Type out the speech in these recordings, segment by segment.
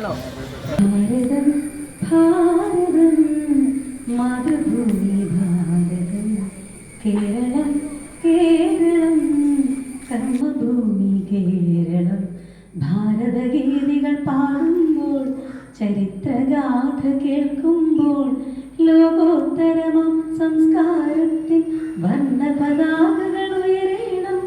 ഭാരതം മാതൃഭൂമി ഭാരതം കേരളം കേരളം കർമ്മഭൂമി കേരളം ഭാരതഗീതികൾ പാടുമ്പോൾ ചരിത്രഗാഥ കേൾക്കുമ്പോൾ ലോകോത്തരമം സംസ്കാരത്തിൻ വർണ്ണ പതാകകൾ ഉയരണം.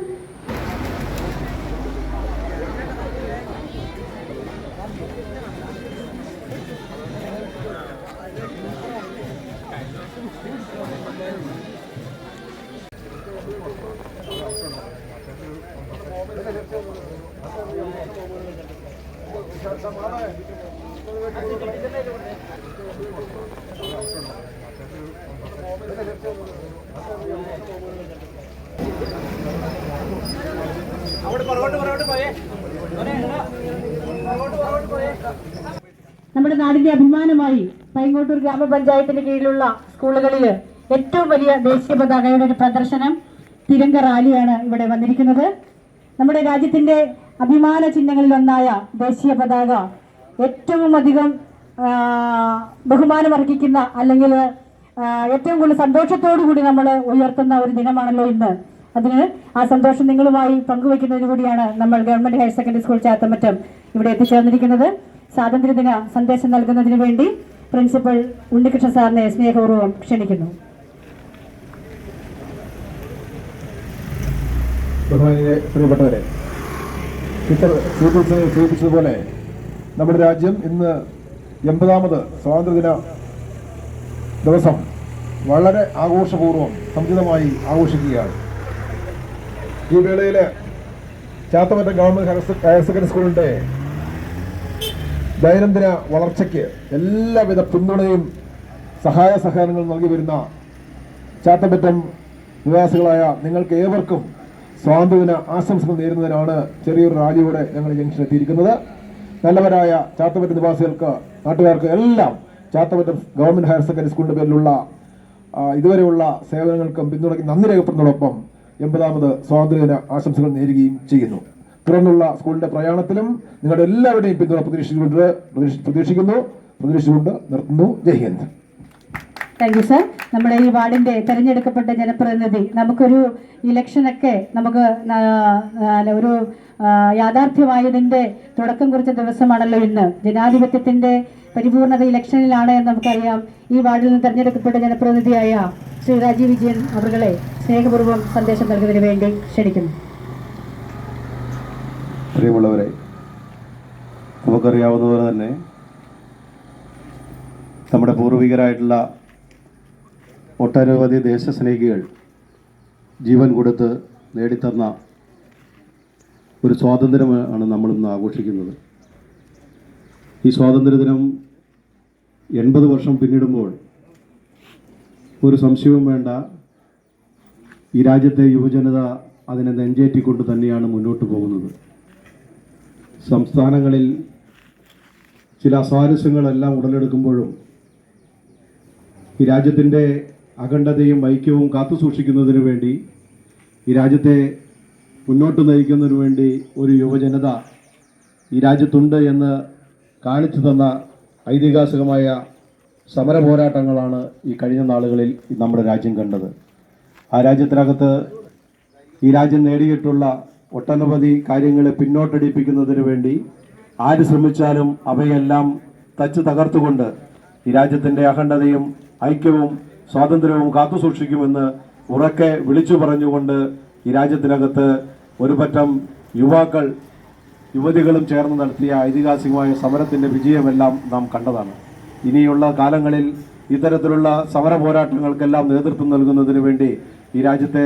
നമ്മുടെ നാടിന്റെ അഭിമാനമായി പൈങ്ങോട്ടൂർ ഗ്രാമപഞ്ചായത്തിന് കീഴിലുള്ള സ്കൂളുകളിൽ ഏറ്റവും വലിയ ദേശീയ പതാകയുടെ ഒരു പ്രദർശനം തിരങ്ക റാലിയാണ് ഇവിടെ വന്നിരിക്കുന്നത്. നമ്മുടെ രാജ്യത്തിന്റെ അഭിമാന ചിഹ്നങ്ങളിലൊന്നായ ദേശീയ പതാക ഏറ്റവും അധികം ബഹുമാനമർഹിക്കുന്ന അല്ലെങ്കിൽ ഏറ്റവും കൂടുതൽ സന്തോഷത്തോടു കൂടി നമ്മൾ ഉയർത്തുന്ന ഒരു ദിനമാണല്ലോ ഇന്ന്. അതിന് ആ സന്തോഷം നിങ്ങളുമായി പങ്കുവയ്ക്കുന്നതിന് കൂടിയാണ് നമ്മൾ government higher secondary school Chathamattam ഇവിടെ എത്തിച്ചേർന്നിരിക്കുന്നത്. സ്വാതന്ത്ര്യദിന സന്ദേശം നൽകുന്നതിന് വേണ്ടി പ്രിൻസിപ്പൽ ഉണ്ണികൃഷ്ണ സാറിനെ സ്നേഹപൂർവ്വം ക്ഷണിക്കുന്നു. പ്രിയപ്പെട്ടവരെ, സൂചിപ്പിച്ചതുപോലെ നമ്മുടെ രാജ്യം ഇന്ന് 80ാമത് സ്വാതന്ത്ര്യദിന ദിവസം വളരെ ആഘോഷപൂർവ്വം സമുചിതമായി ആഘോഷിക്കുകയാണ്. ഈ വേളയിൽ ചാത്തമറ്റം ഗവൺമെന്റ് ഹയർ സെക്കൻഡറി സ്കൂളിന്റെ ദൈനംദിന വളർച്ചയ്ക്ക് എല്ലാവിധ പിന്തുണയും സഹായ സഹകരണങ്ങളും നൽകി വരുന്ന ചാത്തമറ്റം നിവാസികളായ നിങ്ങൾക്ക് ഏവർക്കും സ്വാതന്ത്ര്യദിന ആശംസകൾ നേരുന്നതിനാണ് ചെറിയൊരു റാലിയോടെ ഞങ്ങൾ ജംഗ്ഷൻ എത്തിയിരിക്കുന്നത്. നല്ലവരായ ചാത്തമറ്റം നിവാസികൾക്ക്, നാട്ടുകാർക്ക് എല്ലാം ചാത്തമറ്റം ഗവൺമെന്റ് ഹയർ സെക്കൻഡറി സ്കൂളിന്റെ പേരിലുള്ള ഇതുവരെയുള്ള സേവനങ്ങൾക്കും പിന്തുണയ്ക്കും നന്ദി രേഖപ്പെടുന്നതോടൊപ്പം 80ാമത് സ്വാതന്ത്ര്യദിന ആശംസകൾ നേരുകയും ചെയ്യുന്നു. തുടർന്നുള്ള സ്കൂളിന്റെ പ്രയാണത്തിലും നിങ്ങളുടെ എല്ലാവരുടെയും പിന്തുണ പ്രതീക്ഷിച്ചുകൊണ്ട് നിർത്തുന്നു. Jai Hind. Thank you sir. നമ്മുടെ ഈ വാർഡിന്റെ തെരഞ്ഞെടുക്കപ്പെട്ട ജനപ്രതിനിധി, നമുക്കൊരു ഇലക്ഷനൊക്കെ നമുക്ക് ഒരു യാഥാർത്ഥ്യമായതിന്റെ തുടക്കം കുറിച്ച ദിവസമാണല്ലോ ഇന്ന്. ജനാധിപത്യത്തിന്റെ പരിപൂർണത ഇലക്ഷനിലാണ് എന്ന് നമുക്കറിയാം. ഈ വാർഡിൽ നിന്ന് തെരഞ്ഞെടുക്കപ്പെട്ട ജനപ്രതിനിധിയായ ശ്രീ രാജീവ് വിജയൻ അവരുടെ സ്നേഹപൂർവ്വം സന്ദേശം നൽകുന്നതിന് വേണ്ടി ക്ഷണിക്കുന്നു. പ്രിയമുള്ളവരെ, നമുക്കറിയാവുന്നതുപോലെ തന്നെ നമ്മുടെ പൂർവികരായിട്ടുള്ള ഒട്ടനവധി ദേശസ്നേഹികൾ ജീവൻ കൊടുത്ത് നേടിത്തന്ന ഒരു സ്വാതന്ത്ര്യമാണ് നമ്മളിന്ന് ആഘോഷിക്കുന്നത്. ഈ സ്വാതന്ത്ര്യദിനം 80 വർഷം പിന്നിടുമ്പോൾ ഒരു സംശയവും വേണ്ട, ഈ രാജ്യത്തെ യുവജനത അതിനെ നെഞ്ചേറ്റിക്കൊണ്ട് തന്നെയാണ് മുന്നോട്ട് പോകുന്നത്. സംസ്ഥാനങ്ങളിൽ ചില അസ്വാരസ്യങ്ങളെല്ലാം ഉടലെടുക്കുമ്പോഴും ഈ രാജ്യത്തിൻ്റെ അഖണ്ഡതയും ഐക്യവും കാത്തുസൂക്ഷിക്കുന്നതിന് വേണ്ടി, ഈ രാജ്യത്തെ മുന്നോട്ട് നയിക്കുന്നതിന് വേണ്ടി ഒരു യുവജനത ഈ രാജ്യത്തുണ്ട് എന്ന് കാണിച്ചു തന്ന ഐതിഹാസികമായ സമര പോരാട്ടങ്ങളാണ് ഈ കഴിഞ്ഞ നാളുകളിൽ നമ്മുടെ രാജ്യം കണ്ടത്. ആ രാജ്യത്തിനകത്ത് ഈ രാജ്യം നേടിയിട്ടുള്ള ഒട്ടനവധി കാര്യങ്ങളെ പിന്നോട്ടടിപ്പിക്കുന്നതിന് വേണ്ടി ആര് ശ്രമിച്ചാലും അവയെല്ലാം തച്ച് തകർത്തുകൊണ്ട് ഈ രാജ്യത്തിൻ്റെ അഖണ്ഡതയും ഐക്യവും സ്വാതന്ത്ര്യവും കാത്തുസൂക്ഷിക്കുമെന്ന് ഉറക്കെ വിളിച്ചു പറഞ്ഞുകൊണ്ട് ഈ രാജ്യത്തിനകത്ത് ഒരു പറ്റം യുവതികളും ചേർന്ന് നടത്തിയ ഐതിഹാസികമായ സമരത്തിൻ്റെ വിജയമെല്ലാം നാം കണ്ടതാണ്. ഇനിയുള്ള കാലങ്ങളിൽ ഇത്തരത്തിലുള്ള സമര പോരാട്ടങ്ങൾക്കെല്ലാം നേതൃത്വം നൽകുന്നതിന് വേണ്ടി ഈ രാജ്യത്തെ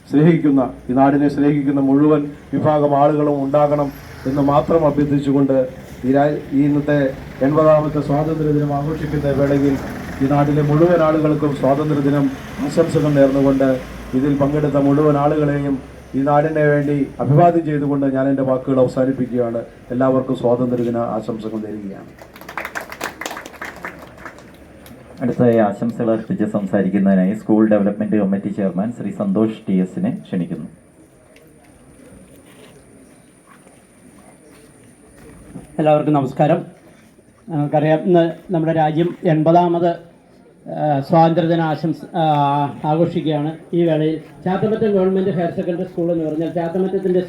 സ്നേഹിക്കുന്ന, ഈ നാടിനെ സ്നേഹിക്കുന്ന മുഴുവൻ വിഭാഗം ആളുകളും ഉണ്ടാകണം എന്ന് മാത്രം അഭ്യർത്ഥിച്ചുകൊണ്ട് ഈ ഇന്നത്തെ 80ാമത്തെ സ്വാതന്ത്ര്യദിനം ആഘോഷിക്കുന്ന വേളയിൽ ഈ നാട്ടിലെ മുഴുവൻ ആളുകൾക്കും സ്വാതന്ത്ര്യദിനം ആശംസകൾ നേർന്നുകൊണ്ട് ഇതിൽ പങ്കെടുത്ത മുഴുവൻ ആളുകളെയും ഈ നാടിനെ വേണ്ടി അഭിവാദ്യം ചെയ്തുകൊണ്ട് ഞാൻ എൻ്റെ വാക്കുകൾ അവസാനിപ്പിക്കുകയാണ്. എല്ലാവർക്കും സ്വാതന്ത്ര്യദിന ആശംസകൾ നേരുകയാണ്. അടുത്തതായി ആശംസകൾ അർപ്പിച്ച് സംസാരിക്കുന്നതിനായി school development committee chairman Shri Santhosh TS ക്ഷണിക്കുന്നു. എല്ലാവർക്കും നമസ്കാരം. നമുക്കറിയാം ഇന്ന് നമ്മുടെ രാജ്യം 80ാമത് സ്വാതന്ത്ര്യദിന ആഘോഷിക്കുകയാണ്. ഈ വേളയിൽ Chathamattam government higher secondary school എന്ന് പറഞ്ഞാൽ ചാത്തമറ്റത്തിൻ്റെ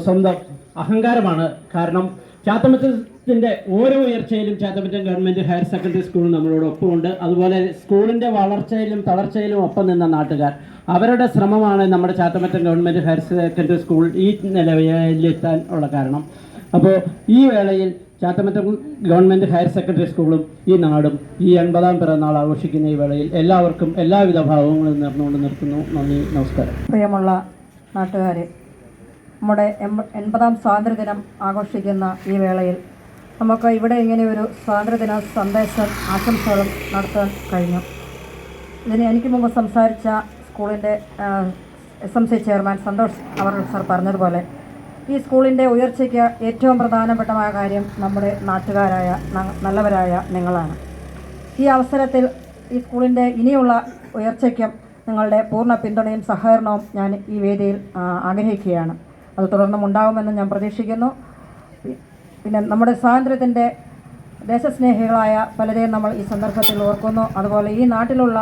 സ്വന്തം അഹങ്കാരമാണ്. കാരണം ചാത്തമറ്റത്തിൻ്റെ ഓരോ ഉയർച്ചയിലും Chathamattam government higher secondary school നമ്മളോടൊപ്പമുണ്ട്. അതുപോലെ സ്കൂളിൻ്റെ വളർച്ചയിലും തളർച്ചയിലും ഒപ്പം നിന്ന നാട്ടുകാർ, അവരുടെ ശ്രമമാണ് നമ്മുടെ Chathamattam government higher secondary school ഈ നിലയിലെത്താൻ ഉള്ള കാരണം. അപ്പോൾ ഈ വേളയിൽ ചാത്തമറ്റം ഗവൺമെൻറ് ഹയർ സെക്കൻഡറി സ്കൂളും ഈ നാടും ഈ 80ാം പിറന്നാൾ ആഘോഷിക്കുന്ന ഈ വേളയിൽ എല്ലാവർക്കും എല്ലാവിധ ഭാവങ്ങളും നേർന്നുകൊണ്ട് നിർത്തുന്നു. നന്ദി, നമസ്കാരം. പ്രിയമുള്ള നാട്ടുകാരെ, നമ്മുടെ 80ാം സ്വാതന്ത്ര്യദിനം ആഘോഷിക്കുന്ന ഈ വേളയിൽ നമുക്ക് ഇവിടെ ഇങ്ങനെ ഒരു സ്വാതന്ത്ര്യദിന സന്ദേശം ആശംസകളും നടത്താൻ കഴിഞ്ഞു. ഇതിന് എനിക്ക് മുമ്പ് സംസാരിച്ച സ്കൂളിൻ്റെ SMC ചെയർമാൻ സന്തോഷ് അവർ സർ പറഞ്ഞതുപോലെ ഈ സ്കൂളിൻ്റെ ഉയർച്ചയ്ക്ക് ഏറ്റവും പ്രധാനപ്പെട്ടമായ കാര്യം നമ്മുടെ നാട്ടുകാരായ നല്ലവരായ നിങ്ങളാണ്. ഈ അവസരത്തിൽ ഈ സ്കൂളിൻ്റെ ഇനിയുള്ള ഉയർച്ചയ്ക്കും നിങ്ങളുടെ പൂർണ്ണ പിന്തുണയും സഹകരണവും ഞാൻ ഈ വേദിയിൽ ആഗ്രഹിക്കുകയാണ്. അത് തുടർന്നും ഉണ്ടാകുമെന്ന് ഞാൻ പ്രതീക്ഷിക്കുന്നു. പിന്നെ നമ്മുടെ സ്വാതന്ത്ര്യത്തിൻ്റെ ദേശസ്നേഹികളായ പലരെയും നമ്മൾ ഈ സന്ദർഭത്തിൽ ഓർക്കുന്നു. അതുപോലെ ഈ നാട്ടിലുള്ള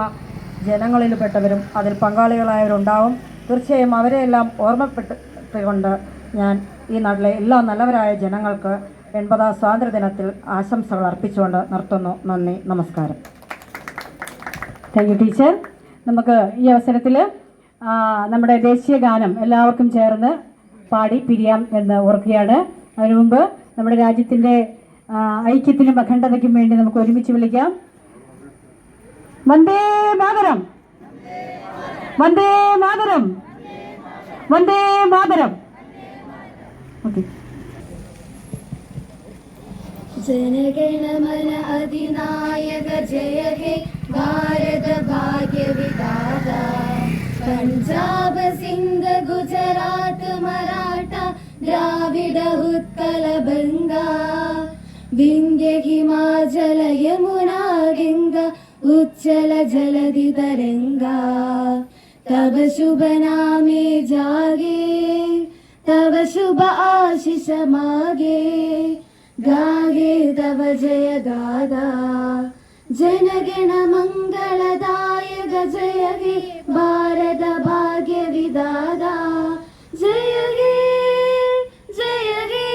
ജനങ്ങളിൽപ്പെട്ടവരും അതിൽ പങ്കാളികളായവരുണ്ടാവും. തീർച്ചയായും അവരെയെല്ലാം ഓർമ്മപ്പെട്ടുകൊണ്ട് ഞാൻ ഈ നാട്ടിലെ എല്ലാ നല്ലവരായ ജനങ്ങൾക്ക് 80ാം സ്വാതന്ത്ര്യദിനത്തിൽ ആശംസകൾ അർപ്പിച്ചുകൊണ്ട് നിർത്തുന്നു. നന്ദി, നമസ്കാരം. Thank you teacher. നമുക്ക് ഈ അവസരത്തിൽ നമ്മുടെ ദേശീയ ഗാനം എല്ലാവർക്കും ചേർന്ന് പാടി പിരിയാം എന്ന് ഓർക്കുകയാണ്. അതിനു മുമ്പ് നമ്മുടെ രാജ്യത്തിൻ്റെ ഐക്യത്തിനും അഖണ്ഡതയ്ക്കും വേണ്ടി നമുക്ക് ഒരുമിച്ച് വിളിക്കാം. വന്ദേ മാതരം, വന്ദേ മാതരം, വന്ദേ മാതരം. ഓക്കെ. जनगणमन अधिनायक जय हे भारत भाग्य विधाता पंजाब सिंध गुजरात मराठा द्राविड उत्कल बंगा विंध्य हिमाचल यमुना गंगा उच्चल जलधि तरंगा तब शुभ नामे जागे तब शुभ आशीष मागे गागे तव जय गादा जनगण मंगलदायक जय हे भारत भाग्य विधाता जय हे जय हे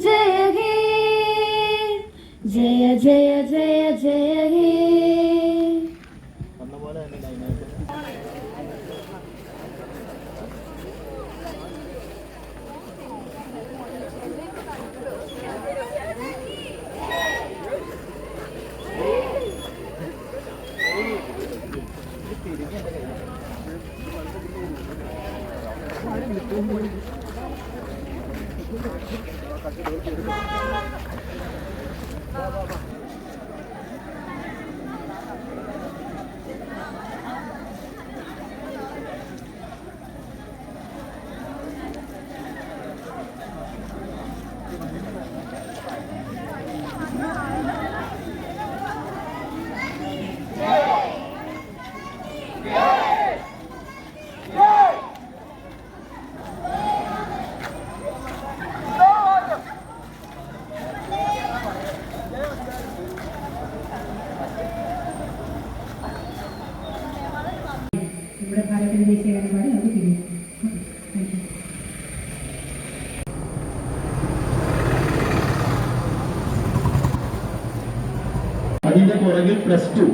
जय हे जय जय जय जय हे. നമ്മുടെ ഭാരതത്തിൻ്റെ ദേശീയ ഗാനം പാടി നമുക്ക് പിരിയാം. അതിന്റെ പുറകിൽ +2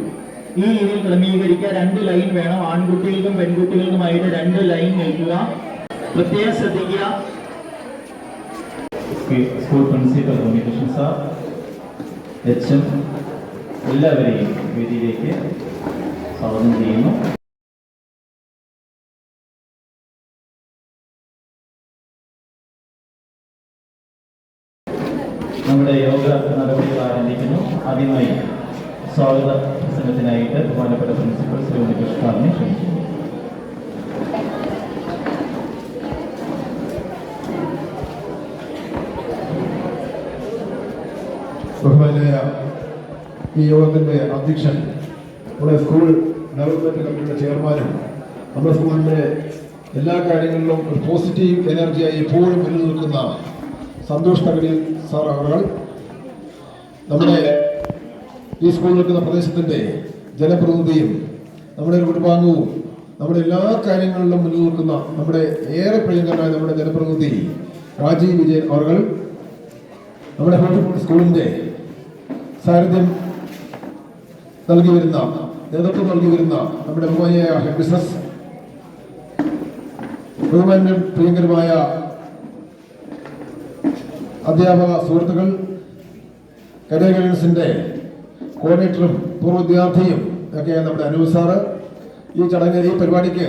ഈ രീതിയിൽ ക്രമീകരിക്കുക. 2 ലൈൻ വേണം. ആൺകുട്ടികൾക്കും പെൺകുട്ടികൾക്കുമായിട്ട് 2 ലൈൻ നിൽക്കുക. പ്രത്യേകം ശ്രദ്ധിക്കുക. School principal Unnikrishnan sir, HM എല്ലാവരെയും വേദിയിലേക്ക് സ്വാഗതം ചെയ്യുന്നു. നമ്മുടെ യോഗ നടപടികൾ ആരംഭിക്കുന്നു. ആദ്യമായി സ്വാഗത പ്രസംഗത്തിനായിട്ട് ബഹുമാനപ്പെട്ട പ്രിൻസിപ്പൽ ശ്രീ ഉണ്ണികൃഷ്ണൻ സാറിനെ ക്ഷണിക്കുന്നു. ബഹുമാനായ ഈ യോഗത്തിൻ്റെ അധ്യക്ഷൻ, നമ്മുടെ സ്കൂൾ ഡെവലപ്മെൻറ്റ് കമ്മിറ്റിയുടെ ചെയർമാനും നമ്മുടെ സ്കൂളിൻ്റെ എല്ലാ കാര്യങ്ങളിലും ഒരു പോസിറ്റീവ് എനർജിയായി എപ്പോഴും മുന്നിൽ നിൽക്കുന്ന സന്തോഷ് തകഴിയിൽ സാർ അവർ നമ്മുടെ ഈ സ്കൂൾ നിൽക്കുന്ന പ്രദേശത്തിൻ്റെ ജനപ്രതിനിധിയും നമ്മുടെ ഒരു കുടുംബാംഗവും നമ്മുടെ എല്ലാ കാര്യങ്ങളിലും മുന്നിൽ നിൽക്കുന്ന നമ്മുടെ ഏറെ പ്രിയങ്കരനായ നമ്മുടെ ജനപ്രതിനിധി രാജീവ് വിജയൻ അവർ നമ്മുടെ സ്കൂളിൻ്റെ സാന്നിധ്യം നൽകി വരുന്ന നേതൃത്വം നൽകി വരുന്ന നമ്മുടെ ബഹുമാനിയായ ഹെഡ് ബിസിനസ് ബഹുമാന്യം പ്രിയങ്കരമായ അധ്യാപക സുഹൃത്തുക്കൾ, കരിയർ ഗൈഡൻസിൻ്റെ കോർഡിനേറ്ററും പൂർവ്വ വിദ്യാർത്ഥിയും ഒക്കെയായ നമ്മുടെ അനൂപ് സാറ്, ഈ ചടങ്ങിൽ ഈ പരിപാടിക്ക്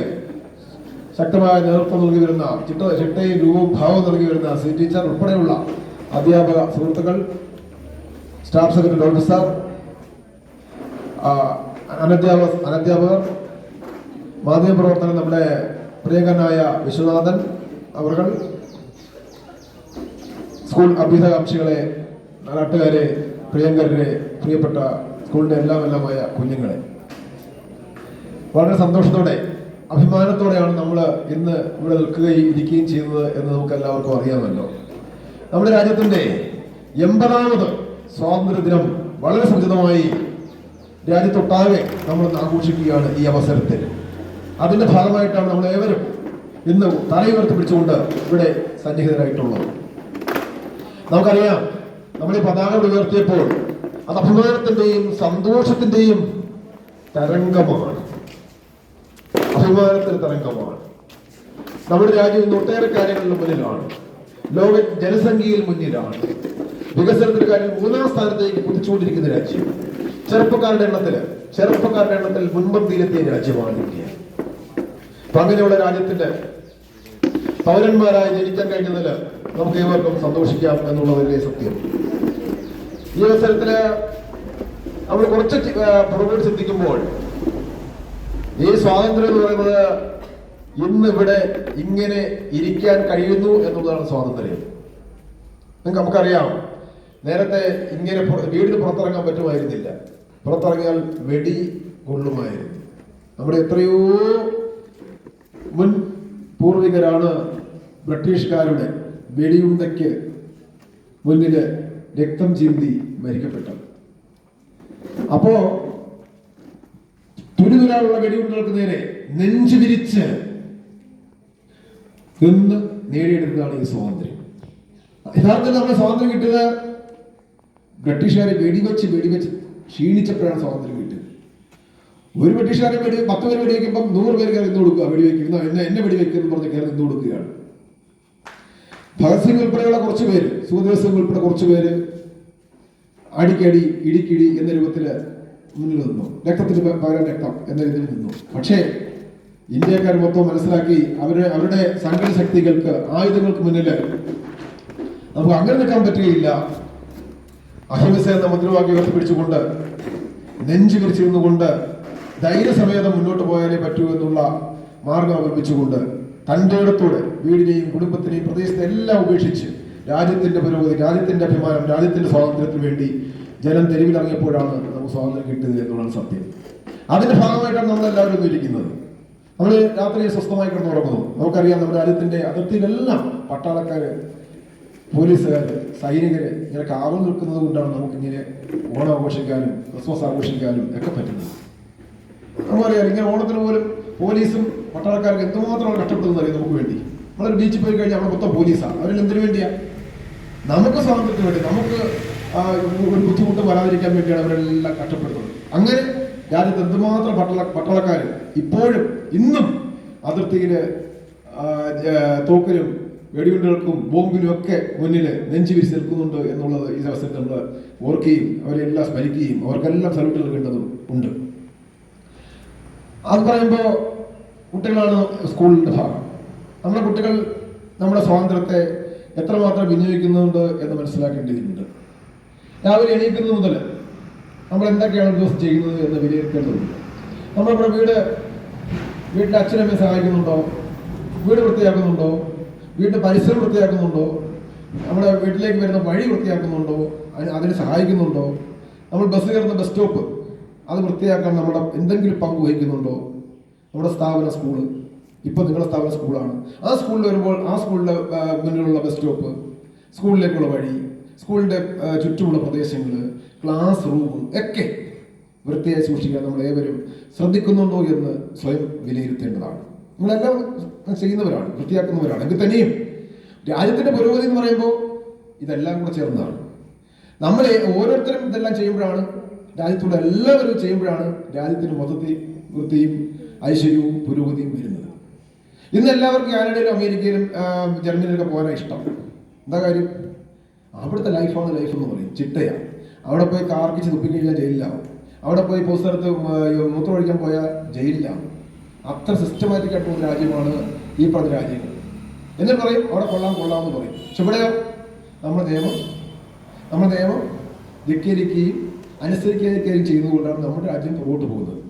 ശക്തമായ നേതൃത്വം നൽകി വരുന്ന ചിട്ടയും രൂപവും ഭാവവും നൽകി വരുന്ന സി ടീച്ചർ ഉൾപ്പെടെയുള്ള അധ്യാപക സുഹൃത്തുക്കൾ, സ്റ്റാഫ് സെക്രട്ടറി ഡോക്ടർ സാർ, അനധ്യാപകർ, മാധ്യമപ്രവർത്തകൻ നമ്മുടെ പ്രിയങ്കരനായ വിശ്വനാഥൻ അവർ, സ്കൂൾ അഭ്യുതകാംക്ഷികളെ, നാട്ടുകാരെ, പ്രിയങ്കരരെ, പ്രിയപ്പെട്ട സ്കൂളിൻ്റെ എല്ലാമായ കുഞ്ഞുങ്ങളെ, വളരെ സന്തോഷത്തോടെ അഭിമാനത്തോടെയാണ് നമ്മൾ ഇന്ന് ഇവിടെ നിൽക്കുകയും ഇരിക്കുകയും ചെയ്യുന്നത് എന്ന് നമുക്ക് എല്ലാവർക്കും അറിയാമല്ലോ. നമ്മുടെ രാജ്യത്തിൻ്റെ 80ാമത് സ്വാതന്ത്ര്യദിനം വളരെ സമുചിതമായി രാജ്യത്തൊട്ടാകെ നമ്മൾ ആഘോഷിക്കുകയാണ് ഈ അവസരത്തിൽ. അതിൻ്റെ ഭാഗമായിട്ടാണ് നമ്മളേവരും ഇന്ന് തലയുയർത്തി പിടിച്ചുകൊണ്ട് ഇവിടെ സന്നിഹിതരായിട്ടുള്ളത്. നമുക്കറിയാം, നമ്മൾ ഈ പതാക ഉയർത്തിയപ്പോൾ അത് അഭിമാനത്തിൻ്റെയും സന്തോഷത്തിൻ്റെയും തരംഗമാണ്. അഭിമാനത്തിന്റെ തരംഗമാണ്. നമ്മുടെ രാജ്യം ഇന്ന് ഒട്ടേറെ കാര്യങ്ങളിൽ മുന്നിലാണ്. ലോക ജനസംഖ്യയിൽ മുന്നിലാണ്. വികസനത്തിന്റെ കാര്യം 3ാം സ്ഥാനത്തേക്ക് കുതിച്ചുകൊണ്ടിരിക്കുന്ന രാജ്യം. ചെറുപ്പക്കാരുടെ എണ്ണത്തിൽ മുൻപന്തിയിലെത്തിയ രാജ്യമാണ് ഇന്ത്യ. അപ്പൊ അങ്ങനെയുള്ള രാജ്യത്തിന്റെ പൗരന്മാരായി ജനിക്കാൻ കഴിഞ്ഞതിൽ നമുക്ക് ഏവർക്കും സന്തോഷിക്കാം എന്നുള്ളതല്ലേ സത്യം. ഈ അവസരത്തില് നമ്മൾ കുറച്ച് പുറകോട്ട് ചിന്തിക്കുമ്പോൾ ഈ സ്വാതന്ത്ര്യം എന്ന് പറയുന്നത് ഇന്ന് ഇവിടെ ഇങ്ങനെ ഇരിക്കാൻ കഴിയുന്നു എന്നുള്ളതാണ് സ്വാതന്ത്ര്യം. നമുക്കറിയാം, നേരത്തെ ഇങ്ങനെ വീടിന് പുറത്തിറങ്ങാൻ പറ്റുമായിരുന്നില്ല. പുറത്തിറങ്ങിയാൽ വെടി കൊള്ളുമായിരുന്നു. നമ്മുടെ എത്രയോ മുൻ പൂർവികരാണ് ബ്രിട്ടീഷുകാരുടെ വെടിയുണ്ടയ്ക്ക് മുന്നിൽ രക്തം ചിന്തി മരിക്കപ്പെട്ടത്. അപ്പോ തുരുതുരാനുള്ള വെടിയുണ്ടകൾക്ക് നേരെ നെഞ്ചു വിരിച്ച് നിന്ന് നേടിയെടുത്തതാണ് ഈ സ്വാതന്ത്ര്യം. യഥാർത്ഥത്തിൽ നമ്മുടെ സ്വാതന്ത്ര്യം കിട്ടിയത് ബ്രിട്ടീഷുകാരെ വെടിവെച്ച് ക്ഷീണിച്ചപ്പോഴാണ് സ്വാതന്ത്ര്യം കിട്ടിയത്. ഒരു ബ്രിട്ടീഷുകാരെ 10 പേര് വെടിവെക്കുമ്പോൾ 100 പേര് കയറി നിന്ന് കൊടുക്കുക, വെടിവെക്കുന്ന എന്നെ വെടിവെക്കുന്നു പറഞ്ഞ് കയറി നിന്ന് കൊടുക്കുകയാണ്. ഭഗത് സിംഗ് ഉൾപ്പെടെയുള്ള കുറച്ച് പേര്, സുഖദേവ് സിംഗ് ഉൾപ്പെടെ കുറച്ച് പേര് അടിക്കടി ഇടിക്കിടി എന്ന രൂപത്തിൽ മുന്നിൽ നിന്നു. രക്തത്തിന് പകരം രക്തം എന്ന രീതിയിൽ നിന്നു. പക്ഷേ ഇന്ത്യക്കാർ മൊത്തം മനസ്സിലാക്കി അവരുടെ സംഘടന ശക്തികൾക്ക്, ആയുധങ്ങൾക്ക് മുന്നിൽ നമുക്ക് അങ്ങനെ നിൽക്കാൻ പറ്റുകയില്ല. അഹിംസ എന്ന മുദ്രാവാക്യം ഉയർത്തിപ്പിടിച്ചുകൊണ്ട് നെഞ്ചു വിരിച്ചിരുന്നുകൊണ്ട് ധൈര്യസമേതം മുന്നോട്ട് പോയാലേ പറ്റൂ എന്നുള്ള മാർഗം അവലംബിച്ചുകൊണ്ട് തൻ്റെ ഇടത്തോടെ വീടിനെയും കുടുംബത്തിനെയും പ്രദേശത്തെ എല്ലാം ഉപേക്ഷിച്ച് രാജ്യത്തിന്റെ പുരോഗതി, രാജ്യത്തിന്റെ അഭിമാനം, രാജ്യത്തിന്റെ സ്വാതന്ത്ര്യത്തിന് വേണ്ടി ജനം തെരുവിലിറങ്ങിയപ്പോഴാണ് നമുക്ക് സ്വാതന്ത്ര്യം കിട്ടിയത് എന്നുള്ളതാണ് സത്യം. അതിന്റെ ഭാഗമായിട്ടാണ് നമ്മളെല്ലാവരും ഇരിക്കുന്നത്. നമ്മൾ രാത്രി സ്വസ്ഥമായി കിടന്നുറങ്ങുന്നു. നമുക്കറിയാം, നമ്മുടെ രാജ്യത്തിന്റെ അതിർത്തിയിലെല്ലാം പട്ടാളക്കാര്, പോലീസുകാര്, സൈനികര് ഇങ്ങനെ കാവൽ നിൽക്കുന്നത് കൊണ്ടാണ് നമുക്കിങ്ങനെ ഓണം ആഘോഷിക്കാനും ക്രിസ്മസ് ആഘോഷിക്കാനും ഒക്കെ പറ്റുന്നത്. നമുക്കറിയാം, ഇങ്ങനെ ഓണത്തിന് പോലും പോലീസും പട്ടാളക്കാർക്ക് എന്തുമാത്രം കഷ്ടപ്പെടുന്നത് അറിയാം നമുക്ക് വേണ്ടി. നമ്മളൊരു ബീച്ചിൽ പോയി കഴിഞ്ഞാൽ അവിടെ മൊത്തം പോലീസാണ്. അവരെല്ലാം എന്തിനു വേണ്ടിയാ? നമുക്ക് സ്വാതന്ത്ര്യത്തിന് വേണ്ടി, നമുക്ക് ഒരു ബുദ്ധിമുട്ട് വരാതിരിക്കാൻ വേണ്ടിയാണ് അവരെല്ലാം കഷ്ടപ്പെടുന്നത്. അങ്ങനെ രാജ്യത്ത് എന്തുമാത്രം പട്ടാളക്കാർ ഇപ്പോഴും ഇന്നും അതിർത്തിയില് തോക്കിനും വെടിയുണ്ടകൾക്കും ബോംബിനും ഒക്കെ മുന്നിൽ നെഞ്ചു വിരിച്ച് നിൽക്കുന്നുണ്ട് എന്നുള്ളത് ഈ അവസരത്തിൽ നമ്മൾ ഓർക്കുകയും അവരെല്ലാം സ്മരിക്കുകയും അവർക്കെല്ലാം സല്യൂട്ട് നൽകേണ്ടതും ഉണ്ട്. അത് പറയുമ്പോൾ കുട്ടികളാണ് സ്കൂളിൻ്റെ ഭാഗം. നമ്മുടെ കുട്ടികൾ നമ്മുടെ സ്വാതന്ത്ര്യത്തെ എത്രമാത്രം വിനിയോഗിക്കുന്നുണ്ട് എന്ന് മനസ്സിലാക്കേണ്ടതുണ്ട്. രാവിലെ എണീക്കുന്നത് മുതൽ നമ്മൾ എന്തൊക്കെയാണ് ഒരു ദിവസം ചെയ്യുന്നത് എന്ന് വിലയിരുത്തേണ്ടതുണ്ട്. നമ്മളിവിടെ വീട്ടിലെ അച്ഛനമ്മയെ സഹായിക്കുന്നുണ്ടോ? വീട് വൃത്തിയാക്കുന്നുണ്ടോ? വീട്ടിൽ പരിസരം വൃത്തിയാക്കുന്നുണ്ടോ? നമ്മുടെ വീട്ടിലേക്ക് വരുന്ന വഴി വൃത്തിയാക്കുന്നുണ്ടോ? അതിന് സഹായിക്കുന്നുണ്ടോ? നമ്മൾ ബസ് കയറുന്ന ബസ് സ്റ്റോപ്പ് അത് വൃത്തിയാക്കാൻ നമ്മുടെ എന്തെങ്കിലും പങ്ക് വഹിക്കുന്നുണ്ടോ? നമ്മുടെ സ്ഥാപന സ്കൂള്, ഇപ്പം നിങ്ങളുടെ സ്ഥാപന സ്കൂളാണ്. ആ സ്കൂളിൽ വരുമ്പോൾ ആ സ്കൂളിൻ്റെ മുന്നിലുള്ള ബസ് സ്റ്റോപ്പ്, സ്കൂളിലേക്കുള്ള വഴി, സ്കൂളിൻ്റെ ചുറ്റുമുള്ള പ്രദേശങ്ങൾ, ക്ലാസ് റൂമും ഒക്കെ വൃത്തിയായി സൂക്ഷിക്കാൻ നമ്മൾ ഏവരും ശ്രദ്ധിക്കുന്നുണ്ടോ എന്ന് സ്വയം വിലയിരുത്തേണ്ടതാണ്. നിങ്ങളെല്ലാം ചെയ്യുന്നവരാണ്, വൃത്തിയാക്കുന്നവരാണ്. എങ്കിൽ തന്നെയും രാജ്യത്തിൻ്റെ പുരോഗതി എന്ന് പറയുമ്പോൾ ഇതെല്ലാം കൂടെ ചേർന്നതാണ്. നമ്മൾ ഓരോരുത്തരും ഇതെല്ലാം ചെയ്യുമ്പോഴാണ്, രാജ്യത്തുള്ള എല്ലാവരും ചെയ്യുമ്പോഴാണ് രാജ്യത്തിന് മൊത്തത്തിൽ വൃത്തിയും ഐശ്വര്യവും പുരോഗതിയും വരുന്നത്. ഇന്ന് എല്ലാവർക്കും കാനഡയിലും അമേരിക്കയിലും ജർമ്മനിയിലൊക്കെ പോകാനാണ് ഇഷ്ടം. എന്താ കാര്യം? അവിടുത്തെ ലൈഫാണ് ലൈഫ് എന്ന് പറയും, ചിട്ടയാണ്. അവിടെ പോയി കാർക്കിച്ച് തുപ്പിക്കഴിഞ്ഞാൽ ജയിലിലാവും. അവിടെ പോയി പൊതുസ്ഥലത്ത് മൂത്രമൊഴിക്കാൻ പോയാൽ ജയിലിലാവും. അത്ര സിസ്റ്റമാറ്റിക് ആയിട്ടുള്ള രാജ്യമാണ് ഈ പറഞ്ഞ രാജ്യങ്ങൾ. എന്നിട്ട് പറയും അവിടെ കൊള്ളാമെന്ന് പറയും. പക്ഷെ ഇവിടെയോ നമ്മുടെ നിയമം ധിക്കരിക്കുകയും അനുസരിക്കുകയും ചെയ്യുന്നതുകൊണ്ടാണ് നമ്മുടെ രാജ്യം പുറകോട്ട് പോകുന്നത്.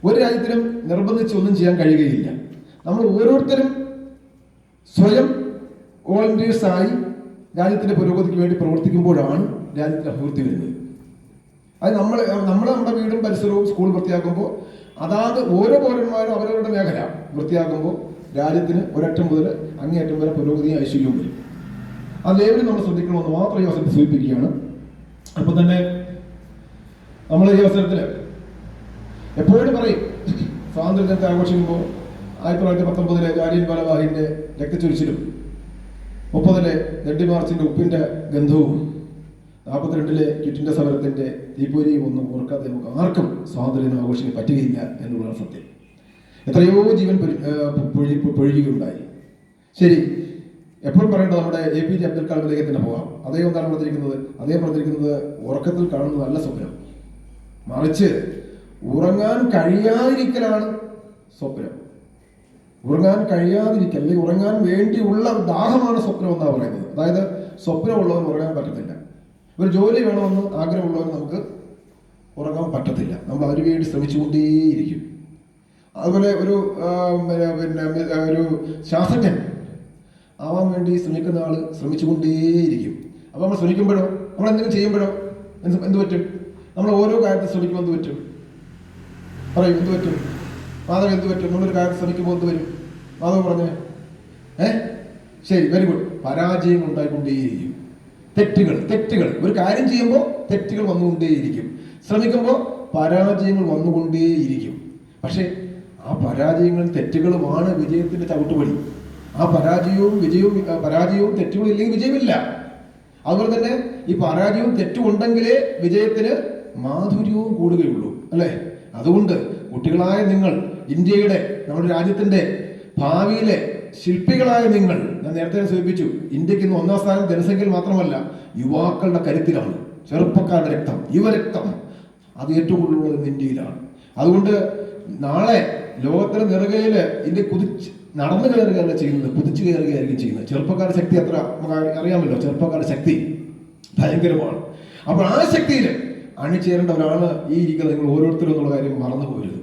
ഒരു രാജ്യത്തിനും നിർബന്ധിച്ച് ഒന്നും ചെയ്യാൻ കഴിയുകയില്ല. നമ്മൾ ഓരോരുത്തരും സ്വയം വോളണ്ടിയേഴ്സായി രാജ്യത്തിൻ്റെ പുരോഗതിക്ക് വേണ്ടി പ്രവർത്തിക്കുമ്പോഴാണ് രാജ്യത്തിന് അഭിവൃദ്ധി വരുന്നത്. അത് നമ്മൾ നമ്മുടെ വീടും പരിസരവും സ്കൂൾ വൃത്തിയാക്കുമ്പോൾ അതാത് ഓരോ പൗരന്മാരും അവരവരുടെ മേഖല വൃത്തിയാക്കുമ്പോൾ രാജ്യത്തിന് ഒരറ്റം മുതൽ അങ്ങേയറ്റം വരെ പുരോഗതിയും ഐശ്വര്യവും വരും. അതേവരും നമ്മൾ ശ്രദ്ധിക്കണമെന്ന് മാത്രം ഈ അവസരത്തിൽ സൂചിപ്പിക്കുകയാണ്. അപ്പോൾ തന്നെ നമ്മൾ ഈ അവസരത്തിൽ എപ്പോഴും പറയും, സ്വാതന്ത്ര്യദിനത്തെ ആഘോഷിക്കുമ്പോൾ 1919 ജാലിയൻ വാലാബാഗിന്റെ രക്തച്ചൊരിച്ചിലും 30 ദണ്ഡി മാർച്ചിന്റെ ഉപ്പിന്റെ ഗന്ധവും 42 ക്വിറ്റിന്റെ സമരത്തിന്റെ തീപ്പൊരിയും ഒന്നും ഓർക്കാതെ നമുക്ക് ആർക്കും സ്വാതന്ത്ര്യം ആഘോഷിക്കാൻ പറ്റുകയില്ല എന്നുള്ളതാണ് സത്യം. എത്രയോ ജീവൻ പൊഴിയുകയുണ്ടായി. ശരി, എപ്പോഴും പറയേണ്ടത് നമ്മുടെ APJ അബ്ദുൽ കലാമിലേക്ക് തന്നെ പോകാം. അദ്ദേഹം എന്താണ് പറഞ്ഞിരിക്കുന്നത്? ഉറക്കത്തിൽ കാണുന്ന നല്ല സ്വപ്നം, മറിച്ച് ഉറങ്ങാൻ കഴിയാതിരിക്കലാണ് സ്വപ്നം. ഉറങ്ങാൻ കഴിയാതിരിക്കൽ, അല്ലെങ്കിൽ ഉറങ്ങാൻ വേണ്ടിയുള്ള ദാഹമാണ് സ്വപ്നം എന്നാണ് പറയുന്നത്. അതായത് സ്വപ്നമുള്ളവൻ ഉറങ്ങാൻ പറ്റത്തില്ല. ഒരു ജോലി വേണമെന്ന് ആഗ്രഹമുള്ളവൻ നമുക്ക് ഉറങ്ങാൻ പറ്റത്തില്ല. നമ്മൾ അതിനു വേണ്ടി ശ്രമിച്ചുകൊണ്ടേയിരിക്കും. അതുപോലെ ഒരു ശാസ്ത്രജ്ഞൻ ആവാൻ വേണ്ടി ശ്രമിക്കുന്ന ആൾ ശ്രമിച്ചുകൊണ്ടേയിരിക്കും. അപ്പോൾ നമ്മൾ ശ്രമിക്കുമ്പോഴോ, നമ്മൾ എന്തെങ്കിലും ചെയ്യുമ്പോഴോ എന്ത് പറ്റും? നമ്മൾ ഓരോ കാര്യത്തിൽ ശ്രമിക്കുമ്പോൾ എന്ത് പറ്റും? പറയും, എന്ത് പറ്റും? മാധവ് എന്ത് പറ്റും? നമ്മളൊരു കാര്യത്തിൽ ശ്രമിക്കുമ്പോൾ എന്ത് വരും? മാധവ് പറഞ്ഞേ. ശരി, വെരി ഗുഡ്. പരാജയങ്ങൾ ഉണ്ടായിക്കൊണ്ടേയിരിക്കും. തെറ്റുകൾ ഒരു കാര്യം ചെയ്യുമ്പോൾ തെറ്റുകൾ വന്നുകൊണ്ടേയിരിക്കും. ശ്രമിക്കുമ്പോൾ പരാജയങ്ങൾ വന്നുകൊണ്ടേയിരിക്കും. പക്ഷേ ആ പരാജയങ്ങളും തെറ്റുകളുമാണ് വിജയത്തിന്റെ ചവിട്ടുപടി. ആ പരാജയവും തെറ്റുകളും ഇല്ലെങ്കിൽ വിജയമില്ല. അതുപോലെ തന്നെ ഈ പരാജയവും തെറ്റും ഉണ്ടെങ്കിലേ വിജയത്തിന് മാധുര്യവും കൂടുകയുള്ളൂ, അല്ലേ? അതുകൊണ്ട് കുട്ടികളായ നിങ്ങൾ, ഇന്ത്യയുടെ, നമ്മുടെ രാജ്യത്തിന്റെ ഭാവിയിലെ ശില്പികളായ നിങ്ങൾ, ഞാൻ നേരത്തെ സൂചിപ്പിച്ചു, ഇന്ത്യക്ക് ഇന്ന് 1ാം സ്ഥാനം ജനസംഖ്യയിൽ മാത്രമല്ല, യുവാക്കളുടെ കരുത്തിലാണ്. ചെറുപ്പക്കാരുടെ രക്തം, യുവരക്തം, അത് ഏറ്റവും കൂടുതലുള്ളത് ഇന്ത്യയിലാണ്. അതുകൊണ്ട് നാളെ ലോകത്തിന് നെറുകയിൽ ഇന്ത്യ നടന്നു കയറുകയല്ല ചെയ്യുന്നത്, കുതിച്ചു കയറുകയായിരിക്കും ചെയ്യുന്നത്. ചെറുപ്പക്കാരുടെ ശക്തി അത്ര നമുക്ക് അറിയാമല്ലോ. ചെറുപ്പക്കാരുടെ ശക്തി ഭയങ്കരമാണ്. അപ്പോൾ ആ ശക്തിയിൽ അണിചേരേണ്ടവരാണ് ഈ ഇരിക്കുന്ന നിങ്ങൾ ഓരോരുത്തരും എന്നുള്ള കാര്യം മറന്നു പോകരുത്.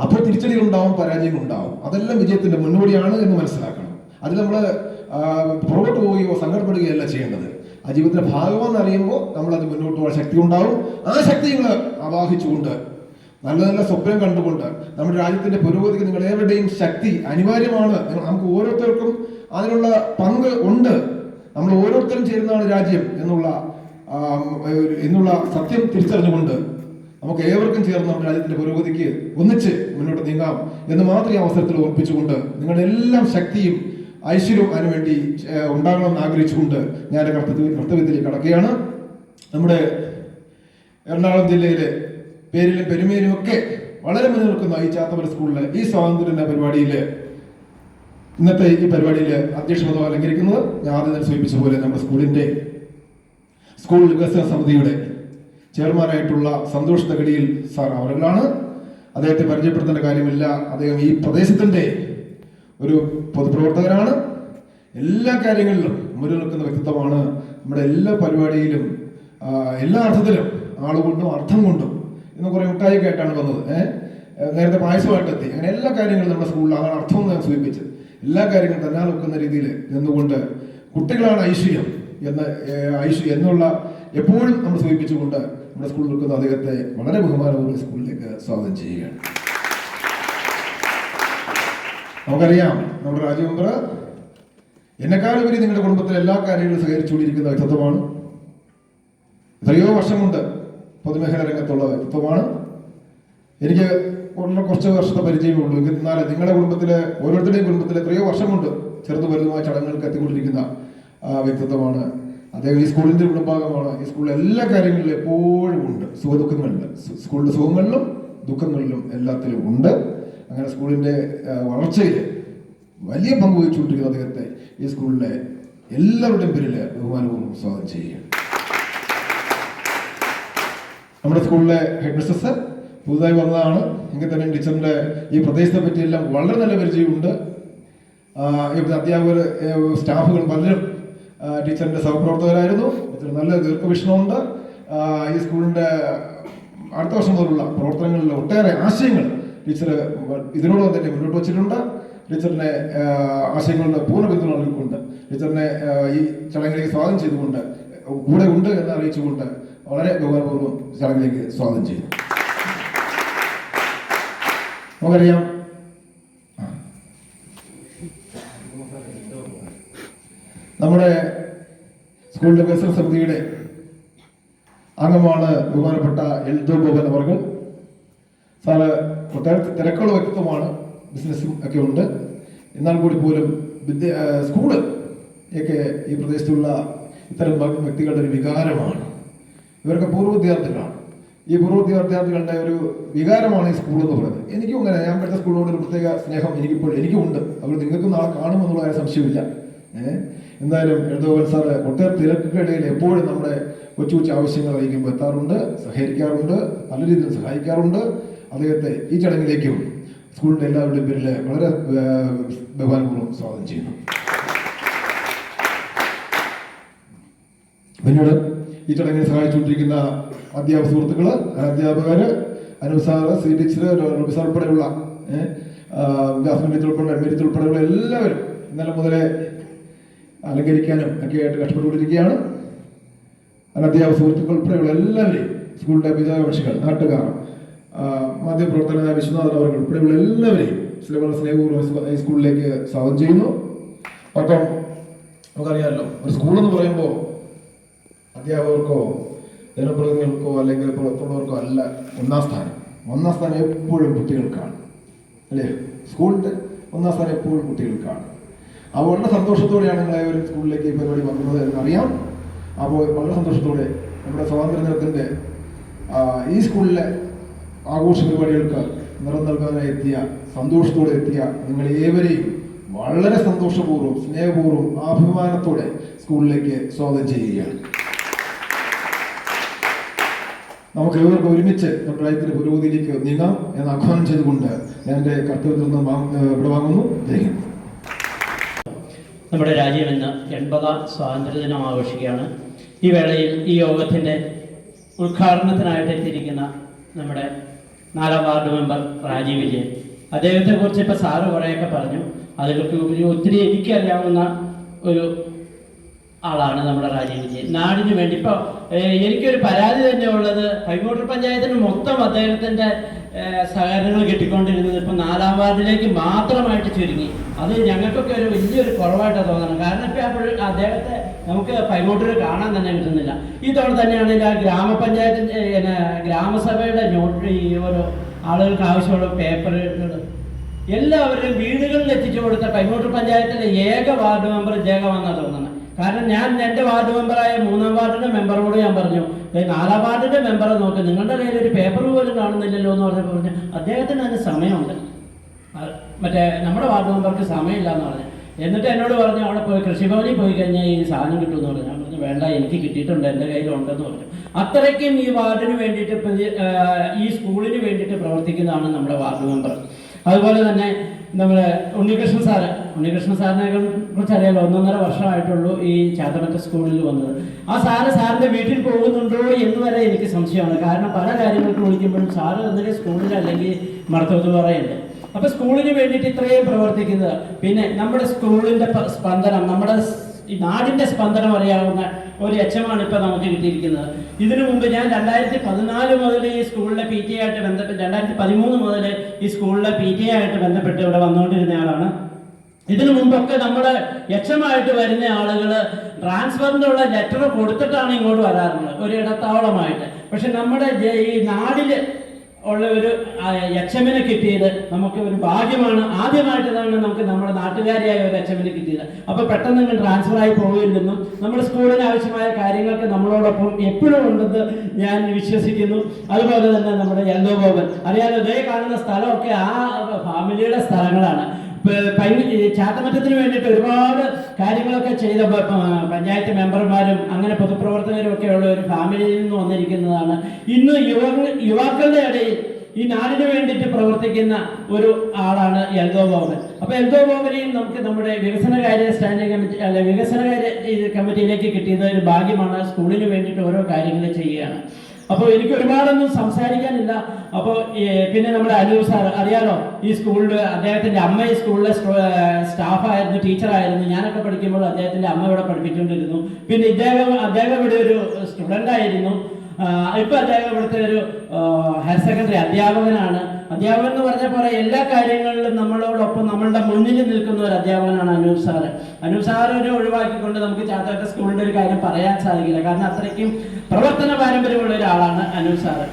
അപ്പോൾ തിരിച്ചടികളുണ്ടാവും, പരാജയങ്ങളുണ്ടാവും. അതെല്ലാം വിജയത്തിന്റെ മുന്നോടിയാണ് എന്ന് മനസ്സിലാക്കണം. അതിൽ നമ്മൾ പുറകോട്ട് പോവുകയോ സങ്കടപ്പെടുകയല്ല ചെയ്യേണ്ടത്. ആ ജീവിതത്തിന്റെ ഭാഗമെന്ന് അറിയുമ്പോൾ നമ്മളത് മുന്നോട്ട് പോകാൻ ശക്തി ഉണ്ടാവും. ആ ശക്തി നിങ്ങൾ ആവാഹിച്ചുകൊണ്ട്, നല്ല നല്ല സ്വപ്നം കണ്ടുകൊണ്ട്, നമ്മുടെ രാജ്യത്തിന്റെ പുരോഗതിക്ക് നിങ്ങൾ ഏവരുടെയും ശക്തി അനിവാര്യമാണ്. നമുക്ക് ഓരോരുത്തർക്കും അതിനുള്ള പങ്ക് ഉണ്ട്. നമ്മൾ ഓരോരുത്തരും ചേരുന്നതാണ് രാജ്യം എന്നുള്ള സത്യം തിരിച്ചറിഞ്ഞുകൊണ്ട് നമുക്ക് ഏവർക്കും ചേർന്ന് നമ്മുടെ രാജ്യത്തിന്റെ പുരോഗതിക്ക് ഒന്നിച്ച് മുന്നോട്ട് നീങ്ങാം എന്ന് മാത്രം ഈ അവസരത്തിൽ ഓർപ്പിച്ചുകൊണ്ട്, നിങ്ങളുടെ എല്ലാം ശക്തിയും ഐശ്വര്യവും അതിനുവേണ്ടി ഉണ്ടാകണമെന്ന് ആഗ്രഹിച്ചുകൊണ്ട് ഞാൻ കർത്തവ്യത്തിലേക്ക് കടക്കുകയാണ്. നമ്മുടെ എറണാകുളം ജില്ലയിലെ പേരിലും പെരുമയിലും ഒക്കെ വളരെ മുന്നിൽ നിൽക്കുന്ന ഈ ചാത്തമല സ്കൂളിലെ ഈ സ്വാതന്ത്ര്യ പരിപാടിയിൽ, ഇന്നത്തെ ഈ പരിപാടിയിൽ അധ്യക്ഷപദം അലങ്കരിക്കുന്നത് ഞാൻ ആദ്യം തന്നെ സൂചിപ്പിച്ച പോലെ നമ്മുടെ സ്കൂൾ വികസന സമിതിയുടെ ചെയർമാനായിട്ടുള്ള സന്തോഷ് തകടിയിൽ സാർ അവர்களാണ്. അദ്ദേഹത്തെ പരിചയപ്പെടുത്തേണ്ട കാര്യമില്ല. അദ്ദേഹം ഈ പ്രദേശത്തിന്റെ ഒരു പൊതുപ്രവർത്തകരാണ്. എല്ലാ കാര്യങ്ങളിലും മുന്നിൽ നിൽക്കുന്ന വ്യക്തിത്വമാണ്. നമ്മുടെ എല്ലാ പരിപാടിയിലും എല്ലാ അർത്ഥത്തിലും ആളുകൊണ്ടും അർത്ഥം കൊണ്ടും ഇന്ന് കുറെ മുട്ടായൊക്കെ ആയിട്ടാണ് വന്നത്. നേരത്തെ പായസമായിട്ടെത്തി. അങ്ങനെ എല്ലാ കാര്യങ്ങളും നമ്മുടെ സ്കൂളിൽ അങ്ങനെ അർത്ഥം ഞാൻ സൂചിപ്പിച്ചത്. എല്ലാ കാര്യങ്ങളും തന്നാൽ വെക്കുന്ന രീതിയിൽ നിന്നുകൊണ്ട് കുട്ടികളാണ് ഐശ്വര്യം എന്നുള്ള എപ്പോഴും നമ്മൾ സൂചിപ്പിച്ചുകൊണ്ട് നമ്മുടെ സ്കൂളിൽ നിൽക്കുന്ന അദ്ദേഹത്തെ വളരെ ബഹുമാനപൂർവ്വം സ്കൂളിലേക്ക് സ്വാഗതം ചെയ്യുകയാണ്. നമുക്കറിയാം, നമ്മുടെ രാജ്യമെമ്പർ എന്നെക്കാളുപരി നിങ്ങളുടെ കുടുംബത്തിലെ എല്ലാ കാര്യങ്ങളും സഹകരിച്ചുകൊണ്ടിരിക്കുന്ന വ്യക്തിത്വമാണ്. എത്രയോ വർഷം കൊണ്ട് പൊതുമേഖലാ രംഗത്തുള്ള വ്യക്തിത്വമാണ്. എനിക്ക് കുറച്ച് വർഷത്തെ പരിചയമുള്ളൂ. എന്നാലും നിങ്ങളുടെ കുടുംബത്തിലെ ഓരോരുത്തരുടെയും കുടുംബത്തിലെ എത്രയോ വർഷം കൊണ്ട് ചെറുതു വലുതുമായ ചടങ്ങുകൾക്ക് എത്തിക്കൊണ്ടിരിക്കുന്ന വ്യക്തിത്വമാണ് അദ്ദേഹം. ഈ സ്കൂളിൻ്റെ കുടുംബാംഗമാണ്. ഈ സ്കൂളിലെ എല്ലാ കാര്യങ്ങളിലും എപ്പോഴും ഉണ്ട്. സുഖദുഃഖങ്ങളിൽ, സ്കൂളിൻ്റെ സുഖങ്ങളിലും ദുഃഖങ്ങളിലും എല്ലാത്തിലും ഉണ്ട്. അങ്ങനെ സ്കൂളിൻ്റെ വളർച്ചയിൽ വലിയ പങ്ക് വഹിച്ചുകൊണ്ടിരിക്കുന്ന അദ്ദേഹത്തെ ഈ സ്കൂളിലെ എല്ലാവരുടെയും പേരിൽ ബഹുമാനപൂർവ്വം സ്വാഗതം ചെയ്യുകയാണ്. നമ്മുടെ സ്കൂളിലെ ഹെഡ് മിസ്റ്റസ് പുതുതായി വന്നതാണ്. എങ്കിൽ തന്നെ ടീച്ചറിൻ്റെ ഈ പ്രദേശത്തെ പറ്റിയെല്ലാം വളരെ നല്ല പരിചയമുണ്ട്. ഇവിടുത്തെ അധ്യാപകർ, സ്റ്റാഫുകൾ പലരും ടീച്ചറിൻ്റെ സഹപ്രവർത്തകരായിരുന്നു. ടീച്ചർ നല്ല ദീർഘവീക്ഷണമുണ്ട്. ഈ സ്കൂളിൻ്റെ അടുത്ത വർഷം മുതലുള്ള പ്രവർത്തനങ്ങളിൽ ഒട്ടേറെ ആശയങ്ങൾ ടീച്ചർ ഇതിനോടൊപ്പം തന്നെ മുന്നോട്ട് വച്ചിട്ടുണ്ട്. ടീച്ചറിനെ ആശയങ്ങളുടെ പൂർണ്ണ പിന്തുണ നൽകിക്കൊണ്ട് ടീച്ചറിനെ ഈ ചടങ്ങിലേക്ക് സ്വാഗതം ചെയ്തുകൊണ്ട് കൂടെ ഉണ്ട് എന്ന് അറിയിച്ചുകൊണ്ട് വളരെ ഗൗരവപൂർവ്വം ചടങ്ങിലേക്ക് സ്വാഗതം ചെയ്തു. നമുക്കറിയാം, നമ്മുടെ സ്കൂളിന്റെ വികസന സമിതിയുടെ അംഗമാണ് ബഹുമാനപ്പെട്ട എൽദോ ബോബൻ അവർ. സാറ് ഒട്ടേറെ തിരക്കുള്ള വ്യക്തിത്വമാണ്, ബിസിനസ്സും ഒക്കെ ഉണ്ട്. എന്നാൽ കൂടി പോലും സ്കൂള് ഒക്കെ ഈ പ്രദേശത്തുള്ള ഇത്തരം വ്യക്തികളുടെ ഒരു വികാരമാണ്. ഇവരൊക്കെ പൂർവ്വ വിദ്യാർത്ഥികളാണ്. ഈ പൂർവ്വ വിദ്യാർത്ഥികളുടെ ഒരു വികാരമാണ് ഈ സ്കൂൾ എന്ന് പറയുന്നത്. എനിക്കും അങ്ങനെ, ഞാൻ പഠിച്ച സ്കൂളിനോട് ഒരു പ്രത്യേക സ്നേഹം എനിക്കുമുണ്ട്. അവർ നിങ്ങൾക്കും നാളെ കാണുമെന്നുള്ള കാര്യം സംശയമില്ല. എന്തായാലും എഴുതുവൻ സാറ് ഒട്ടേറെ തിരക്കുകൾക്കിടയിൽ എപ്പോഴും നമ്മുടെ കൊച്ചു കൊച്ചു ആവശ്യങ്ങൾ അറിയിക്കുമ്പോൾ എത്താറുണ്ട്, സഹകരിക്കാറുണ്ട്, പല രീതിയിൽ സഹായിക്കാറുണ്ട്. അദ്ദേഹത്തെ ഈ ചടങ്ങിലേക്കും സ്കൂളിൻ്റെ എല്ലാവരുടെയും പേരിൽ വളരെ ബഹുമാനപൂർവ്വം സ്വാഗതം ചെയ്യുന്നു. പിന്നീട് ഈ ചടങ്ങിനെ സഹായിച്ചുകൊണ്ടിരിക്കുന്ന അധ്യാപക സുഹൃത്തുക്കൾ, അധ്യാപകർ, അനുസാർ, സി ടീച്ചർ, റബിസാർ ഉൾപ്പെടെയുള്ള ജാസ്മിൻ ഉൾപ്പെടെ മെരിറ്റ് ഉൾപ്പെടെയുള്ള എല്ലാവരും ഇന്നലെ മുതലേ അലങ്കരിക്കാനും ഒക്കെ ആയിട്ട് കഷ്ടപ്പെട്ടുകൊണ്ടിരിക്കുകയാണ്. അധ്യാപക സുഹൃത്തുക്കൾ ഉൾപ്പെടെയുള്ള എല്ലാവരെയും, സ്കൂളിൻ്റെ പിതാകപക്ഷികൾ, നാട്ടുകാർ, മാധ്യമപ്രവർത്തകനായ വിശ്വനാഥൻ അവർ ഉൾപ്പെടെയുള്ള എല്ലാവരെയും വളരെ സ്നേഹപൂർവ്വം ഈ സ്കൂളിലേക്ക് സ്വാഗതം ചെയ്യുന്നു. അപ്പം നമുക്കറിയാമല്ലോ, ഒരു സ്കൂളെന്ന് പറയുമ്പോൾ അധ്യാപകർക്കോ ജനപ്രതിനിധികൾക്കോ അല്ലെങ്കിൽ പുറത്തുള്ളവർക്കോ അല്ല ഒന്നാം സ്ഥാനം. ഒന്നാം സ്ഥാനം എപ്പോഴും കുട്ടികൾക്കാണ്, അല്ലേ? സ്കൂളിൻ്റെ ഒന്നാം സ്ഥാനം എപ്പോഴും കുട്ടികൾക്കാണ്. അപ്പോൾ വളരെ സന്തോഷത്തോടെയാണ് നിങ്ങളെ ഒരു സ്കൂളിലേക്ക് ഈ പരിപാടി വന്നത് എന്നറിയാം. അപ്പോൾ വളരെ സന്തോഷത്തോടെ നമ്മുടെ സ്വാതന്ത്ര്യദിനത്തിൻ്റെ ഈ സ്കൂളിലെ ആഘോഷ പരിപാടികൾക്ക് നിറം നൽകാനായി എത്തിയ, സന്തോഷത്തോടെ എത്തിയ നിങ്ങളേവരെയും വളരെ സന്തോഷപൂർവ്വം, സ്നേഹപൂർവ്വം, അഭിമാനത്തോടെ സ്കൂളിലേക്ക് സ്വാഗതം ചെയ്യുകയാണ്. നമുക്ക് ഏവർക്കും ഒരുമിച്ച് നമ്മുടെ രാജ്യത്തിന്റെ പുരോഗതിയിലേക്ക് നീങ്ങാം എന്ന് ആഹ്വാനം ചെയ്തുകൊണ്ട് ഞാൻ എൻ്റെ കർത്തവ്യത്തിൽ നിന്ന് വിടവാങ്ങുന്നു. ജയിക്കുന്നു. നമ്മുടെ രാജ്യം ഇന്ന് 80ാം സ്വാതന്ത്ര്യദിനം ആഘോഷിക്കുകയാണ്. ഈ വേളയിൽ ഈ യോഗത്തിൻ്റെ ഉദ്ഘാടനത്തിനായിട്ട് എത്തിയിരിക്കുന്ന നമ്മുടെ 4ാം വാർഡ് മെമ്പർ രാജീവ് വിജയൻ. അദ്ദേഹത്തെക്കുറിച്ച് ഇപ്പോൾ സാറ് കുറേയൊക്കെ പറഞ്ഞു. അതിലൊക്കെ ഒത്തിരി എനിക്കറിയാവുന്ന ഒരു ആളാണ് നമ്മുടെ രാജീവ് വിജയൻ. നാടിന് വേണ്ടി ഇപ്പോൾ എനിക്കൊരു പരാതി തന്നെ ഉള്ളത്, പൈങ്ങോട്ടൂർ പഞ്ചായത്തിന് മൊത്തം അദ്ദേഹത്തിൻ്റെ സഹകരണങ്ങൾ കിട്ടിക്കൊണ്ടിരുന്നത് ഇപ്പോൾ 4ാം വാർഡിലേക്ക് മാത്രമായിട്ട് ചുരുങ്ങി. അത് ഞങ്ങൾക്കൊക്കെ ഒരു വലിയൊരു കുറവായിട്ടാണ് തോന്നുന്നത്. കാരണം ഇപ്പോൾ അപ്പോൾ അദ്ദേഹത്തെ നമുക്ക് പൈങ്ങോട്ടൂർ കാണാൻ തന്നെ കിട്ടുന്നില്ല. ഇതോടെ തന്നെയാണെങ്കിൽ ആ ഗ്രാമപഞ്ചായത്തിൻ്റെ ഗ്രാമസഭയുടെ ഈ ഓരോ ആളുകൾക്ക് ആവശ്യമുള്ള പേപ്പറുകൾ എല്ലാവരുടെയും വീടുകളിൽ എത്തിച്ചു കൊടുത്ത പൈങ്ങോട്ടൂർ പഞ്ചായത്തിലെ ഏക വാർഡ് മെമ്പർ ഇദ്ദേഹമാണെന്നാണ് തോന്നുന്നത്. കാരണം ഞാൻ എൻ്റെ വാർഡ് മെമ്പറായ 3ാം വാർഡിൻ്റെ മെമ്പറോട് ഞാൻ പറഞ്ഞു, 4ാം വാർഡിൻ്റെ മെമ്പറെ നോക്ക്, നിങ്ങളുടെ കയ്യിൽ ഒരു പേപ്പർ പോലും കാണുന്നില്ലല്ലോ എന്ന് പറഞ്ഞു. അദ്ദേഹത്തിന് അതിന് സമയമുണ്ട്, മറ്റേ നമ്മുടെ വാർഡ് മെമ്പർക്ക് സമയമില്ല എന്ന് പറഞ്ഞു. എന്നിട്ട് എന്നോട് പറഞ്ഞു അവിടെ പോയി കൃഷിഭവനിൽ പോയി കഴിഞ്ഞാൽ ഈ സാധനം കിട്ടുമെന്ന് പറഞ്ഞു. ഞാൻ പറഞ്ഞു വേണ്ട, എനിക്ക് കിട്ടിയിട്ടുണ്ട്, എൻ്റെ കയ്യിലുണ്ടെന്ന് പറഞ്ഞു. അത്രയ്ക്കും ഈ വാർഡിന് വേണ്ടിയിട്ട്, ഈ സ്കൂളിന് വേണ്ടിയിട്ട് പ്രവർത്തിക്കുന്നതാണ് നമ്മുടെ വാർഡ് മെമ്പർ. അതുപോലെ തന്നെ നമ്മുടെ ഉണ്ണികൃഷ്ണൻ സാറിനെ കുറിച്ച് അറിയാലോ, 1.5 വർഷമായിട്ടുള്ളൂ ഈ ചാത്തമറ്റ സ്കൂളിൽ വന്നത്. ആ സാറിൻ്റെ വീട്ടിൽ പോകുന്നുണ്ടോ എന്ന് വരെ എനിക്ക് സംശയമാണ്. കാരണം പല കാര്യങ്ങൾക്ക് വിളിക്കുമ്പോഴും സാറ് എന്തെങ്കിലും സ്കൂളിൽ അല്ലെങ്കിൽ മർത്തോത്ത് പറയുന്നുണ്ട്. അപ്പോൾ സ്കൂളിന് വേണ്ടിയിട്ട് ഇത്രയും പ്രവർത്തിക്കുന്നത്, പിന്നെ നമ്മുടെ സ്കൂളിൻ്റെ സ്പന്ദനം, നമ്മുടെ ഈ നാടിൻ്റെ സ്പന്ദനം അറിയാവുന്ന ഒരു എച്ചമാണ് ഇപ്പോൾ നമുക്ക് കിട്ടിയിരിക്കുന്നത്. ഇതിനു മുമ്പ് ഞാൻ 2014 മുതൽ ഈ സ്കൂളിലെ PTA ആയിട്ട് ബന്ധപ്പെട്ട്, 2013 മുതൽ ഈ സ്കൂളിലെ PTA ആയിട്ട് ബന്ധപ്പെട്ട് ഇവിടെ വന്നുകൊണ്ടിരുന്ന ആളാണ്. ഇതിനു മുമ്പൊക്കെ നമ്മൾ യക്ഷമായിട്ട് വരുന്ന ആളുകൾ ട്രാൻസ്ഫറിനുള്ള ലെറ്റർ കൊടുത്തിട്ടാണ് ഇങ്ങോട്ട് വരാറുള്ളത്, ഒരു ഇടത്താവളമായിട്ട്. പക്ഷെ നമ്മുടെ ഈ നാടിൽ ഉള്ള ഒരു യക്ഷമിനെ കിട്ടിയത് നമുക്ക് ഒരു ഭാഗ്യമാണ്. ആദ്യമായിട്ട് തന്നെ നമുക്ക് നമ്മുടെ നാട്ടുകാരിയായ ഒരു യക്ഷമിനെ കിട്ടിയത്. അപ്പോൾ പെട്ടെന്ന് നിങ്ങൾ ട്രാൻസ്ഫർ ആയി പോകില്ലെന്നും നമ്മുടെ സ്കൂളിന് ആവശ്യമായ കാര്യങ്ങൾക്ക് നമ്മളോടൊപ്പം എപ്പോഴും ഉണ്ടെന്ന് ഞാൻ വിശ്വസിക്കുന്നു. അതുപോലെ തന്നെ നമ്മുടെ യെല്ലോ ബോബൻ, അറിയാലോ, ഇതേ കാണുന്ന സ്ഥലമൊക്കെ ആ ഫാമിലിയുടെ സ്ഥലങ്ങളാണ്. ചാത്തമറ്റത്തിന് വേണ്ടിയിട്ട് ഒരുപാട് കാര്യങ്ങളൊക്കെ ചെയ്ത പഞ്ചായത്ത് മെമ്പർമാരും അങ്ങനെ പൊതുപ്രവർത്തകരും ഒക്കെ ഉള്ള ഒരു ഫാമിലിയിൽ നിന്ന് വന്നിരിക്കുന്നതാണ്. ഇന്ന് യുവാക്കളുടെ ഇടയിൽ ഈ നാടിന് വേണ്ടിയിട്ട് പ്രവർത്തിക്കുന്ന ഒരു ആളാണ് എൽദോ ബോബൻ. അപ്പോൾ എൽദോ ബോബനെയും നമുക്ക് നമ്മുടെ വികസനകാര്യ സ്റ്റാൻഡിംഗ് കമ്മിറ്റി വികസനകാര്യ കമ്മിറ്റിയിലേക്ക് കിട്ടിയത് ഒരു ഭാഗ്യമാണ്. സ്കൂളിന് വേണ്ടിയിട്ട് ഓരോ കാര്യങ്ങൾ ചെയ്യുകയാണ്. അപ്പോൾ എനിക്ക് ഒരുപാടൊന്നും സംസാരിക്കാനില്ല. അപ്പോൾ പിന്നെ നമ്മുടെ അനൂപ് സാർ, അറിയാലോ, ഈ സ്കൂളിൽ അദ്ദേഹത്തിൻ്റെ അമ്മ ഈ സ്കൂളിലെ സ്റ്റാഫായിരുന്നു, ടീച്ചറായിരുന്നു. ഞാനൊക്കെ പഠിക്കുമ്പോൾ അദ്ദേഹത്തിൻ്റെ അമ്മ ഇവിടെ പഠിപ്പിച്ചുകൊണ്ടിരുന്നു. പിന്നെ അദ്ദേഹം ഇവിടെ ഒരു സ്റ്റുഡൻ്റ് ആയിരുന്നു. ഇപ്പം അദ്ദേഹം ഇവിടുത്തെ ഒരു ഹയർ സെക്കൻഡറി അധ്യാപകനാണ്. അധ്യാപകൻ എന്ന് പറഞ്ഞ പോലെ എല്ലാ കാര്യങ്ങളിലും നമ്മളോടൊപ്പം നമ്മളുടെ മുന്നിൽ നിൽക്കുന്ന ഒരു അധ്യാപകനാണ് അനൂപ് സാറ്. അനൂപ് സാറിനെ ഒഴിവാക്കിക്കൊണ്ട് നമുക്ക് ചാത്തമറ്റം സ്കൂളിൻ്റെ ഒരു കാര്യം പറയാൻ സാധിക്കില്ല. കാരണം അത്രയ്ക്കും പ്രവർത്തന പാരമ്പര്യമുള്ള ഒരാളാണ് അനൂപ് സാറ്.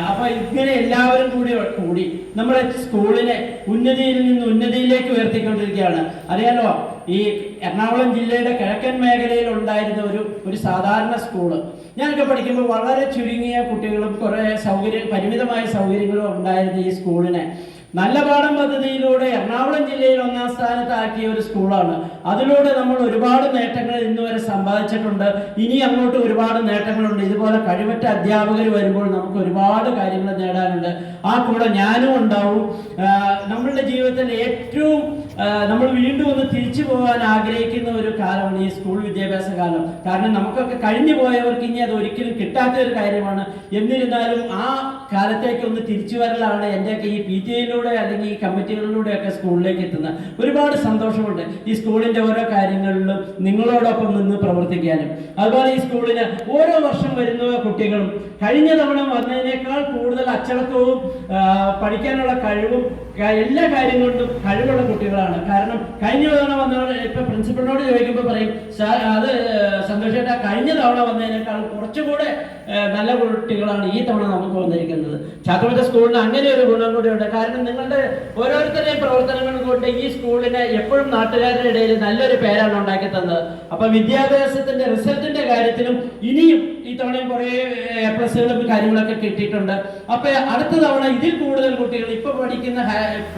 അപ്പൊ ഇങ്ങനെ എല്ലാവരും കൂടി നമ്മുടെ സ്കൂളിനെ ഉന്നതിയിൽ നിന്ന് ഉന്നതിയിലേക്ക് ഉയർത്തിക്കൊണ്ടിരിക്കുകയാണ്. അറിയാലോ, ഈ എറണാകുളം ജില്ലയുടെ കിഴക്കൻ മേഖലയിൽ ഉണ്ടായിരുന്ന ഒരു സാധാരണ സ്കൂള്. ഞാനൊക്കെ പഠിക്കുമ്പോൾ വളരെ ചുരുങ്ങിയ കുട്ടികളും കുറേ പരിമിതമായ സൗകര്യങ്ങളും ഉണ്ടായിരുന്ന ഈ സ്കൂളിനെ നല്ല പാഠം പദ്ധതിയിലൂടെ എറണാകുളം ജില്ലയിൽ 1ാം സ്ഥാനത്താക്കിയ ഒരു സ്കൂളാണ്. അതിലൂടെ നമ്മൾ ഒരുപാട് നേട്ടങ്ങൾ ഇന്നുവരെ സമ്പാദിച്ചിട്ടുണ്ട്. ഇനി അങ്ങോട്ട് ഒരുപാട് നേട്ടങ്ങളുണ്ട്. ഇതുപോലെ കഴിവറ്റ അധ്യാപകർ വരുമ്പോൾ നമുക്ക് ഒരുപാട് കാര്യങ്ങൾ നേടാനുണ്ട്. ആ കൂടെ ഞാനും ഉണ്ടാവും. നമ്മളുടെ ജീവിതത്തിൽ ഏറ്റവും നമ്മൾ വീണ്ടും ഒന്ന് തിരിച്ചു പോകാൻ ആഗ്രഹിക്കുന്ന ഒരു കാലമാണ് ഈ സ്കൂൾ വിദ്യാഭ്യാസ കാലം. കാരണം നമുക്കൊക്കെ കഴിഞ്ഞു പോയവർക്ക് ഇനി അത് ഒരിക്കലും കിട്ടാത്ത ഒരു കാര്യമാണ്. എന്നിരുന്നാലും ആ കാലത്തേക്ക് ഒന്ന് തിരിച്ചു വരലാണ് എൻ്റെയൊക്കെ ഈ PTA അല്ലെങ്കിൽ ഈ കമ്മിറ്റികളിലൂടെയൊക്കെ സ്കൂളിലേക്ക് എത്തുന്നത്. ഒരുപാട് സന്തോഷമുണ്ട് ഈ സ്കൂളിൻ്റെ ഓരോ കാര്യങ്ങളിലും നിങ്ങളോടൊപ്പം നിന്ന് പ്രവർത്തിക്കാനും. അതുപോലെ ഈ സ്കൂളിന് ഓരോ വർഷം വരുന്ന കുട്ടികളും കഴിഞ്ഞ തവണ വന്നതിനേക്കാൾ കൂടുതൽ അച്ചടക്കവും പഠിക്കാനുള്ള കഴിവും എല്ലാ കാര്യം കൊണ്ടും കഴിവുള്ള കുട്ടികളാണ്. കാരണം കഴിഞ്ഞ തവണ വന്നവർ ഇപ്പൊ പ്രിൻസിപ്പളിനോട് ചോദിക്കുമ്പോൾ പറയും, അത് സന്തോഷമായിട്ട് കഴിഞ്ഞ തവണ വന്നതിനേക്കാൾ കുറച്ചുകൂടെ നല്ല കുട്ടികളാണ് ഈ തവണ നമുക്ക് വന്നിരിക്കുന്നത്. ചാത്തമറ്റം സ്കൂളിന് അങ്ങനെ ഒരു ഗുണം കൂടിയുണ്ട്. കാരണം നിങ്ങളുടെ ഓരോരുത്തരുടെയും പ്രവർത്തനങ്ങൾ കൊണ്ട് ഈ സ്കൂളിന് എപ്പോഴും നാട്ടുകാരുടെ ഇടയിൽ നല്ലൊരു പേരാണ് ഉണ്ടാക്കി തന്നത്. അപ്പൊ വിദ്യാഭ്യാസത്തിന്റെ റിസൾട്ടിന്റെ കാര്യത്തിലും ഇനിയും ഈ തവണയും കുറേ A+കളും കാര്യങ്ങളൊക്കെ കിട്ടിയിട്ടുണ്ട്. അപ്പൊ അടുത്ത തവണ ഇതിൽ കൂടുതൽ കുട്ടികൾ ഇപ്പൊ പഠിക്കുന്ന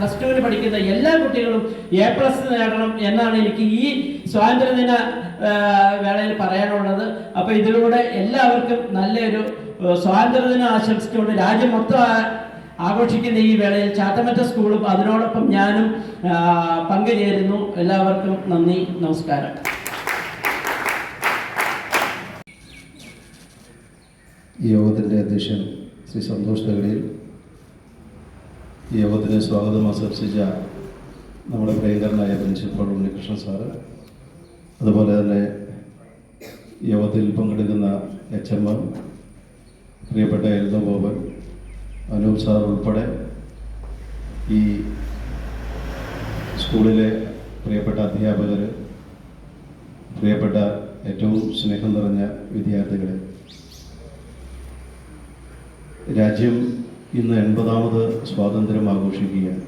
+2 പഠിക്കുന്ന എല്ലാ കുട്ടികളും A+ നേടണം എന്നാണ് എനിക്ക് ഈ സ്വാതന്ത്ര്യദിന വേളയിൽ പറയാനുള്ളത്. അപ്പൊ ഇതിലൂടെ എല്ലാവർക്കും നല്ലൊരു സ്വാതന്ത്ര്യദിനം ആശംസിച്ചുകൊണ്ട് രാജ്യം മൊത്തം ആഘോഷിക്കുന്ന ഈ വേളയിൽ ചാത്തമറ്റം സ്കൂളും അതിനോടൊപ്പം ഞാനും പങ്കുചേരുന്നു. എല്ലാവർക്കും നന്ദി, നമസ്കാരം. ഈ യോഗത്തിൻ്റെ അധ്യക്ഷൻ ശ്രീ സന്തോഷ് തകടിയിൽ, ഈ യോഗത്തിന് സ്വാഗതം ആശംസിച്ച നമ്മുടെ പ്രിയങ്കരനായ പ്രിൻസിപ്പൽ ഉണ്ണികൃഷ്ണൻ സാറ്, അതുപോലെ തന്നെ യോഗത്തിൽ പങ്കെടുക്കുന്ന HM, പ്രിയപ്പെട്ട എൽദോ ബോബൻ, അനൂപ് സാർ ഉൾപ്പെടെ ഈ സ്കൂളിലെ പ്രിയപ്പെട്ട അധ്യാപകർ, പ്രിയപ്പെട്ട ഏറ്റവും സ്നേഹം നിറഞ്ഞ വിദ്യാർത്ഥികളെ, രാജ്യം ഇന്ന് 80ാമത് സ്വാതന്ത്ര്യം ആഘോഷിക്കുകയാണ്.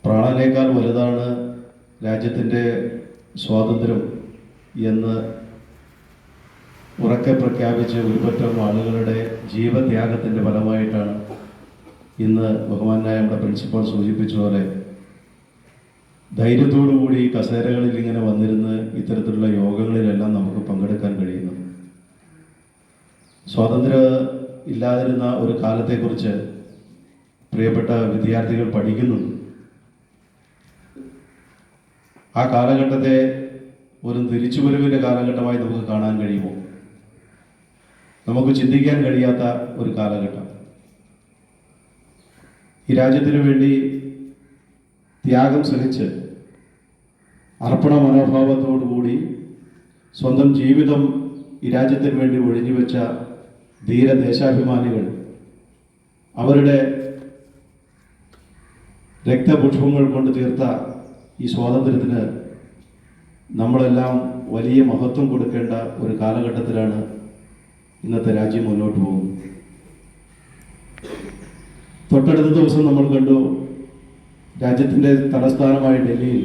പ്രാണനേക്കാൾ വലുതാണ് രാജ്യത്തിൻ്റെ സ്വാതന്ത്ര്യം എന്ന് ഉറക്കെ പ്രഖ്യാപിച്ച് ഒരുപറ്റം ആളുകളുടെ ജീവത്യാഗത്തിൻ്റെ ഫലമായിട്ടാണ് ഇന്ന് ബഹുമാനായ നമ്മുടെ പ്രിൻസിപ്പൽ സൂചിപ്പിച്ച പോലെ ധൈര്യത്തോടുകൂടി കസേരകളിൽ ഇങ്ങനെ വന്നിരുന്ന് ഇത്തരത്തിലുള്ള യോഗങ്ങളിലെല്ലാം നമുക്ക് പങ്കെടുക്കാൻ കഴിയുന്നു. സ്വാതന്ത്ര്യം ഇല്ലാതിരുന്ന ഒരു കാലത്തെക്കുറിച്ച് പ്രിയപ്പെട്ട വിദ്യാർത്ഥികൾ പഠിക്കുന്നുണ്ട്. ആ കാലഘട്ടത്തെ ഒരു തിരിച്ചുവരവിൻ്റെ കാലഘട്ടമായി നമുക്ക് കാണാൻ കഴിയുമോ? നമുക്ക് ചിന്തിക്കാൻ കഴിയാത്ത ഒരു കാലഘട്ടം. ഈ രാജ്യത്തിനു വേണ്ടി ത്യാഗം സഹിച്ച് അർപ്പണ മനോഭാവത്തോടുകൂടി സ്വന്തം ജീവിതം ഈ രാജ്യത്തിന് വേണ്ടി ഒഴിഞ്ഞുവെച്ച ധീരദേശാഭിമാനികൾ അവരുടെ രക്തപുഷ്പങ്ങൾ കൊണ്ട് തീർത്ത ഈ സ്വാതന്ത്ര്യത്തിന് നമ്മളെല്ലാം വലിയ മഹത്വം കൊടുക്കേണ്ട ഒരു കാലഘട്ടത്തിലാണ് ഇന്നത്തെ രാജ്യം മുന്നോട്ട് പോകുന്നത്. തൊട്ടടുത്ത ദിവസം നമ്മൾ കണ്ടു, രാജ്യത്തിൻ്റെ തലസ്ഥാനമായ ഡൽഹിയിൽ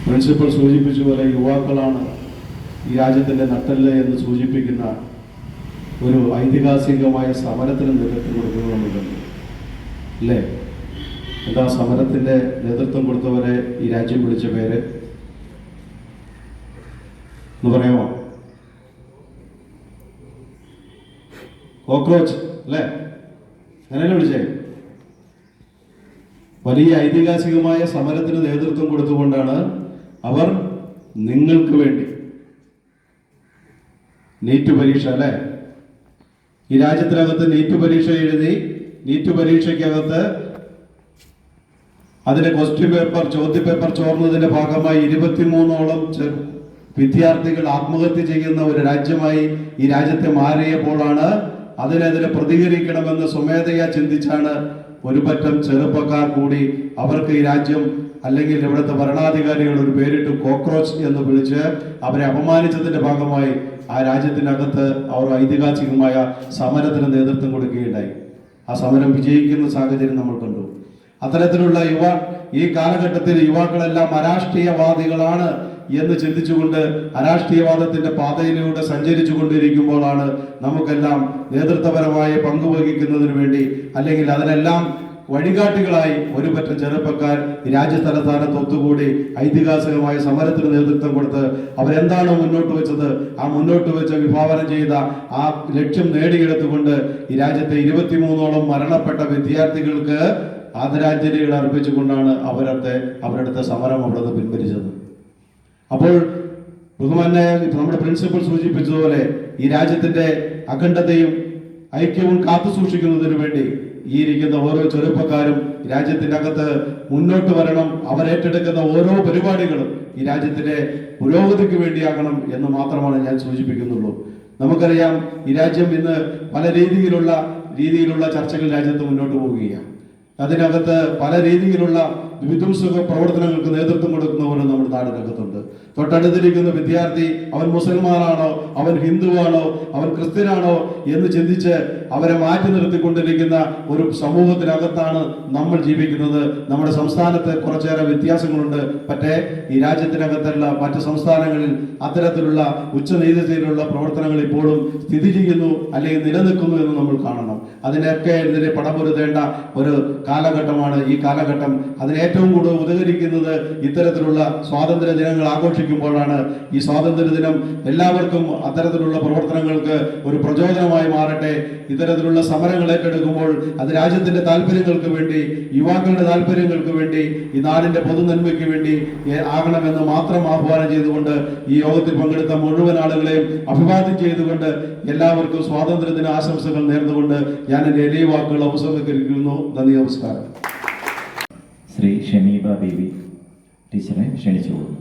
പ്രിൻസിപ്പൽ സൂചിപ്പിച്ച പോലെ യുവാക്കളാണ് ഈ രാജ്യത്തിൻ്റെ നട്ടെല്ല് എന്ന് സൂചിപ്പിക്കുന്ന ഒരു ഐതിഹാസികമായ സമരത്തിന് നേതൃത്വം കൊടുക്കുന്നത് നമ്മൾ കണ്ടു അല്ലേ? എന്താ സമരത്തിൻ്റെ നേതൃത്വം കൊടുത്തവരെ ഈ രാജ്യം വിളിച്ച പേര് എന്ന് പറയാമോ? കോക്രോച്ച് അല്ലേ? അങ്ങനെയല്ലേ വിളിച്ചേ? വലിയ ഐതിഹാസികമായ സമരത്തിന് നേതൃത്വം കൊടുത്തുകൊണ്ടാണ് അവർ നിങ്ങൾക്ക് വേണ്ടി നീറ്റ് പരീക്ഷ അല്ലേ, ഈ രാജ്യത്തിനകത്ത് നീറ്റ് പരീക്ഷ എഴുതി, നീറ്റ് പരീക്ഷയ്ക്കകത്ത് അതിന്റെ ക്വസ്റ്റ്യൻ പേപ്പർ, ചോദ്യപേപ്പർ ചോർന്നതിന്റെ ഭാഗമായി 23ഓളം വിദ്യാർത്ഥികൾ ആത്മഹത്യ ചെയ്യുന്ന ഒരു രാജ്യമായി ഈ രാജ്യത്തെ മാറിയപ്പോഴാണ് അതിനെതിരെ പ്രതികരിക്കണമെന്ന് സ്വമേധയാ ചിന്തിച്ചാണ് ഒരു പറ്റം ചെറുപ്പക്കാർ കൂടി അവർക്ക് ഈ രാജ്യം അല്ലെങ്കിൽ ഇവിടുത്തെ ഭരണാധികാരികൾ ഒരു പേരിട്ട് കോക്രോച്ച് എന്ന് വിളിച്ച് അവരെ അപമാനിച്ചതിന്റെ ഭാഗമായി ആ രാജ്യത്തിനകത്ത് അവർ ഐതിഹാസികമായ സമരത്തിന് നേതൃത്വം കൊടുക്കുകയുണ്ടായി. ആ സമരം വിജയിക്കുന്ന സാഹചര്യം നമ്മൾ കണ്ടു. അത്തരത്തിലുള്ള ഈ കാലഘട്ടത്തിൽ യുവാക്കളെല്ലാം അരാഷ്ട്രീയവാദികളാണ് എന്ന് ചിന്തിച്ചുകൊണ്ട് അരാഷ്ട്രീയവാദത്തിന്റെ പാതയിലൂടെ സഞ്ചരിച്ചു കൊണ്ടിരിക്കുമ്പോഴാണ് നമുക്കെല്ലാം നേതൃത്വപരമായ പങ്കുവഹിക്കുന്നതിന് വേണ്ടി അല്ലെങ്കിൽ അതിനെല്ലാം വഴികാട്ടികളായി ഒരു പറ്റം ചെറുപ്പക്കാർ രാജ്യതലസ്ഥാനത്ത് ഒത്തുകൂടി ഐതിഹാസികമായ സമരത്തിന് നേതൃത്വം കൊടുത്ത് അവരെന്താണോ മുന്നോട്ട് വെച്ചത് ആ മുന്നോട്ട് വെച്ച് വിഭാവനം ചെയ്ത ആ ലക്ഷ്യം നേടിയെടുത്തുകൊണ്ട് ഈ രാജ്യത്തെ 23ഓളം മരണപ്പെട്ട വിദ്യാർത്ഥികൾക്ക് ആദരാഞ്ജലികൾ അർപ്പിച്ചുകൊണ്ടാണ് അവരുടെ സമരം അവിടെ നിന്ന് പിൻവലിച്ചത്. അപ്പോൾ ബഹുമാന്യ നമ്മുടെ പ്രിൻസിപ്പൽ സൂചിപ്പിച്ചതുപോലെ ഈ രാജ്യത്തിന്റെ അഖണ്ഡതയും ഐക്യവും കാത്തു സൂക്ഷിക്കുന്നതിന് വേണ്ടി ഈ ഇരിക്കുന്ന ഓരോ ചെറുപ്പക്കാരും രാജ്യത്തിന്റെ അകത്ത് മുന്നോട്ട് വരണം. അവരേറ്റെടുക്കുന്ന ഓരോ പരിപാടികളും ഈ രാജ്യത്തിന്റെ പുരോഗതിക്ക് വേണ്ടിയാകണം എന്ന് മാത്രമാണ് ഞാൻ സൂചിപ്പിക്കുന്നുള്ളൂ. നമുക്കറിയാം, ഈ രാജ്യം ഇന്ന് പല രീതിയിലുള്ള ചർച്ചകൾ രാജ്യത്ത് മുന്നോട്ട് പോവുകയാണ്. അതിനകത്ത് പല രീതിയിലുള്ള വിധ്വംസക പ്രവർത്തനങ്ങൾക്ക് നേതൃത്വം കൊടുക്കുന്നവർ നമ്മുടെ നാടിനകത്തുണ്ട്. തൊട്ടടുത്തിരിക്കുന്ന വിദ്യാർത്ഥി അവൻ മുസൽമാനാണോ, അവൻ ഹിന്ദുവാണോ, അവൻ ക്രിസ്ത്യനാണോ എന്ന് ചിന്തിച്ച് അവരെ മാറ്റി നിർത്തിക്കൊണ്ടിരിക്കുന്ന ഒരു സമൂഹത്തിനകത്താണ് നമ്മൾ ജീവിക്കുന്നത്. നമ്മുടെ സംസ്ഥാനത്ത് കുറച്ചേറെ വ്യത്യാസങ്ങളുണ്ട്. പക്ഷേ ഈ രാജ്യത്തിനകത്തുള്ള മറ്റ് സംസ്ഥാനങ്ങളിൽ അത്തരത്തിലുള്ള ഉച്ചനീചതയിലുള്ള പ്രവർത്തനങ്ങൾ ഇപ്പോഴും സ്ഥിതി ചെയ്യുന്നു അല്ലെങ്കിൽ നിലനിൽക്കുന്നു എന്ന് നമ്മൾ കാണണം. അതിനൊക്കെ എതിരെ പടപൊരുതേണ്ട ഒരു കാലഘട്ടമാണ് ഈ കാലഘട്ടം. അതിന് ഏറ്റവും കൂടുതൽ ഉപകരിക്കുന്നത് ഇത്തരത്തിലുള്ള സ്വാതന്ത്ര്യ ദിനങ്ങൾ ആഘോഷിക്കുമ്പോഴാണ്. ഈ സ്വാതന്ത്ര്യ ദിനം എല്ലാവർക്കും അത്തരത്തിലുള്ള പ്രവർത്തനങ്ങൾക്ക് ഒരു പ്രചോദനമായി മാറട്ടെ. ഇത്തരത്തിലുള്ള സമരങ്ങൾ ഏറ്റെടുക്കുമ്പോൾ അത് രാജ്യത്തിന്റെ താല്പര്യങ്ങൾക്ക് വേണ്ടി, യുവാക്കളുടെ താല്പര്യങ്ങൾക്ക് വേണ്ടി, ഈ നാടിന്റെ പൊതുനന്മയ്ക്ക് വേണ്ടി ആകണമെന്ന് മാത്രം ആഹ്വാനം ചെയ്തുകൊണ്ട് ഈ യോഗത്തിൽ പങ്കെടുത്ത മുഴുവൻ ആളുകളെയും അഭിവാദ്യം ചെയ്തുകൊണ്ട് എല്ലാവർക്കും സ്വാതന്ത്ര്യദിന ആശംസകൾ നേർന്നുകൊണ്ട് ഞാൻ എൻ്റെ എളിയ വാക്കുകൾ ഉപസംഹരിക്കുന്നു. നന്ദി, നമസ്കാരം. ശ്രീ ഷമീബ ബീവി ടീച്ചറെ ക്ഷണിച്ചുകൊള്ളുന്നു.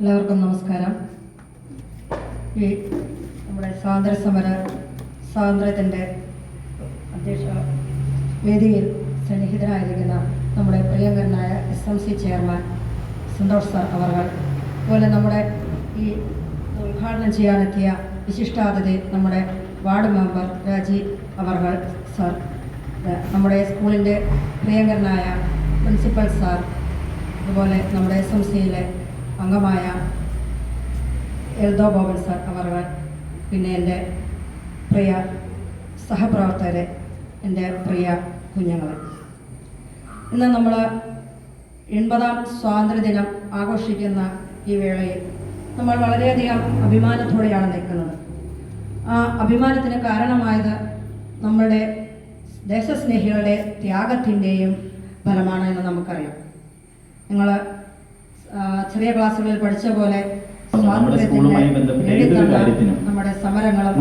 എല്ലാവർക്കും നമസ്കാരം. ഈ നമ്മുടെ സ്വാതന്ത്ര്യത്തിൻ്റെ അധ്യക്ഷ വേദിയിൽ സന്നിഹിതരായിരിക്കുന്ന നമ്മുടെ പ്രിയങ്കരനായ SMC ചെയർമാൻ സന്തോഷ് സാർ അവർ, അതുപോലെ നമ്മുടെ ഈ ഉദ്ഘാടനം ചെയ്യാനെത്തിയ വിശിഷ്ടാതിഥി നമ്മുടെ വാർഡ് മെമ്പർ രാജി അവർ സാർ, നമ്മുടെ സ്കൂളിൻ്റെ പ്രിയങ്കരനായ പ്രിൻസിപ്പൽ സാർ, അതുപോലെ നമ്മുടെ SMCയിലെ അംഗമായ എൽദോ ബോബൻ സാർ അവർ, പിന്നെ എൻ്റെ പ്രിയ സഹപ്രവർത്തകരെ, എൻ്റെ പ്രിയ കുഞ്ഞുങ്ങൾ, ഇന്ന് നമ്മൾ 80ാം സ്വാതന്ത്ര്യദിനം ആഘോഷിക്കുന്ന ഈ വേളയിൽ നമ്മൾ വളരെയധികം അഭിമാനത്തോടെയാണ് നിൽക്കുന്നത്. ആ അഭിമാനത്തിന് കാരണമായത് നമ്മളുടെ ദേശസ്നേഹികളുടെ ത്യാഗത്തിൻ്റെയും ഫലമാണ് എന്ന് നമുക്കറിയാം. നിങ്ങൾ ചെറിയ ക്ലാസ്സുകളിൽ പഠിച്ച പോലെ നമ്മുടെ സമരങ്ങളും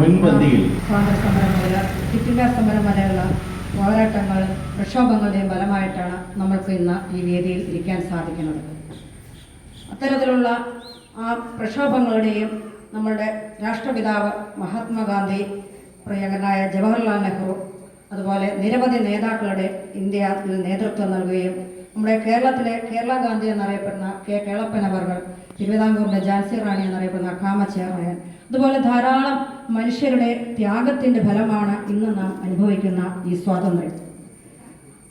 സ്വാതന്ത്ര്യ സമരം മുതൽ കിറ്റിംഗ സമരം വരെയുള്ള പോരാട്ടങ്ങൾ, പ്രക്ഷോഭങ്ങളുടെയും ഫലമായിട്ടാണ് നമ്മൾക്ക് ഇന്ന് ഈ വേദിയിൽ ഇരിക്കാൻ സാധിക്കുന്നത്. അത്തരത്തിലുള്ള ആ പ്രക്ഷോഭങ്ങളുടെയും നമ്മളുടെ രാഷ്ട്രപിതാവ് മഹാത്മാഗാന്ധി, പ്രിയങ്കരനായ ജവഹർലാൽ നെഹ്റു, അതുപോലെ നിരവധി നേതാക്കളുടെ ഇന്ത്യയിൽ നേതൃത്വം നൽകുകയും നമ്മുടെ കേരളത്തിലെ കേരള ഗാന്ധി എന്നറിയപ്പെടുന്ന കെ കേളപ്പൻ അവർകൾ, തിരുവിതാംകൂറിൻ്റെ ഝാൻസി റാണി എന്നറിയപ്പെടുന്ന കാമച്ചേറയൻ, അതുപോലെ ധാരാളം മനുഷ്യരുടെ ത്യാഗത്തിൻ്റെ ഫലമാണ് ഇന്ന് നാം അനുഭവിക്കുന്ന ഈ സ്വാതന്ത്ര്യം.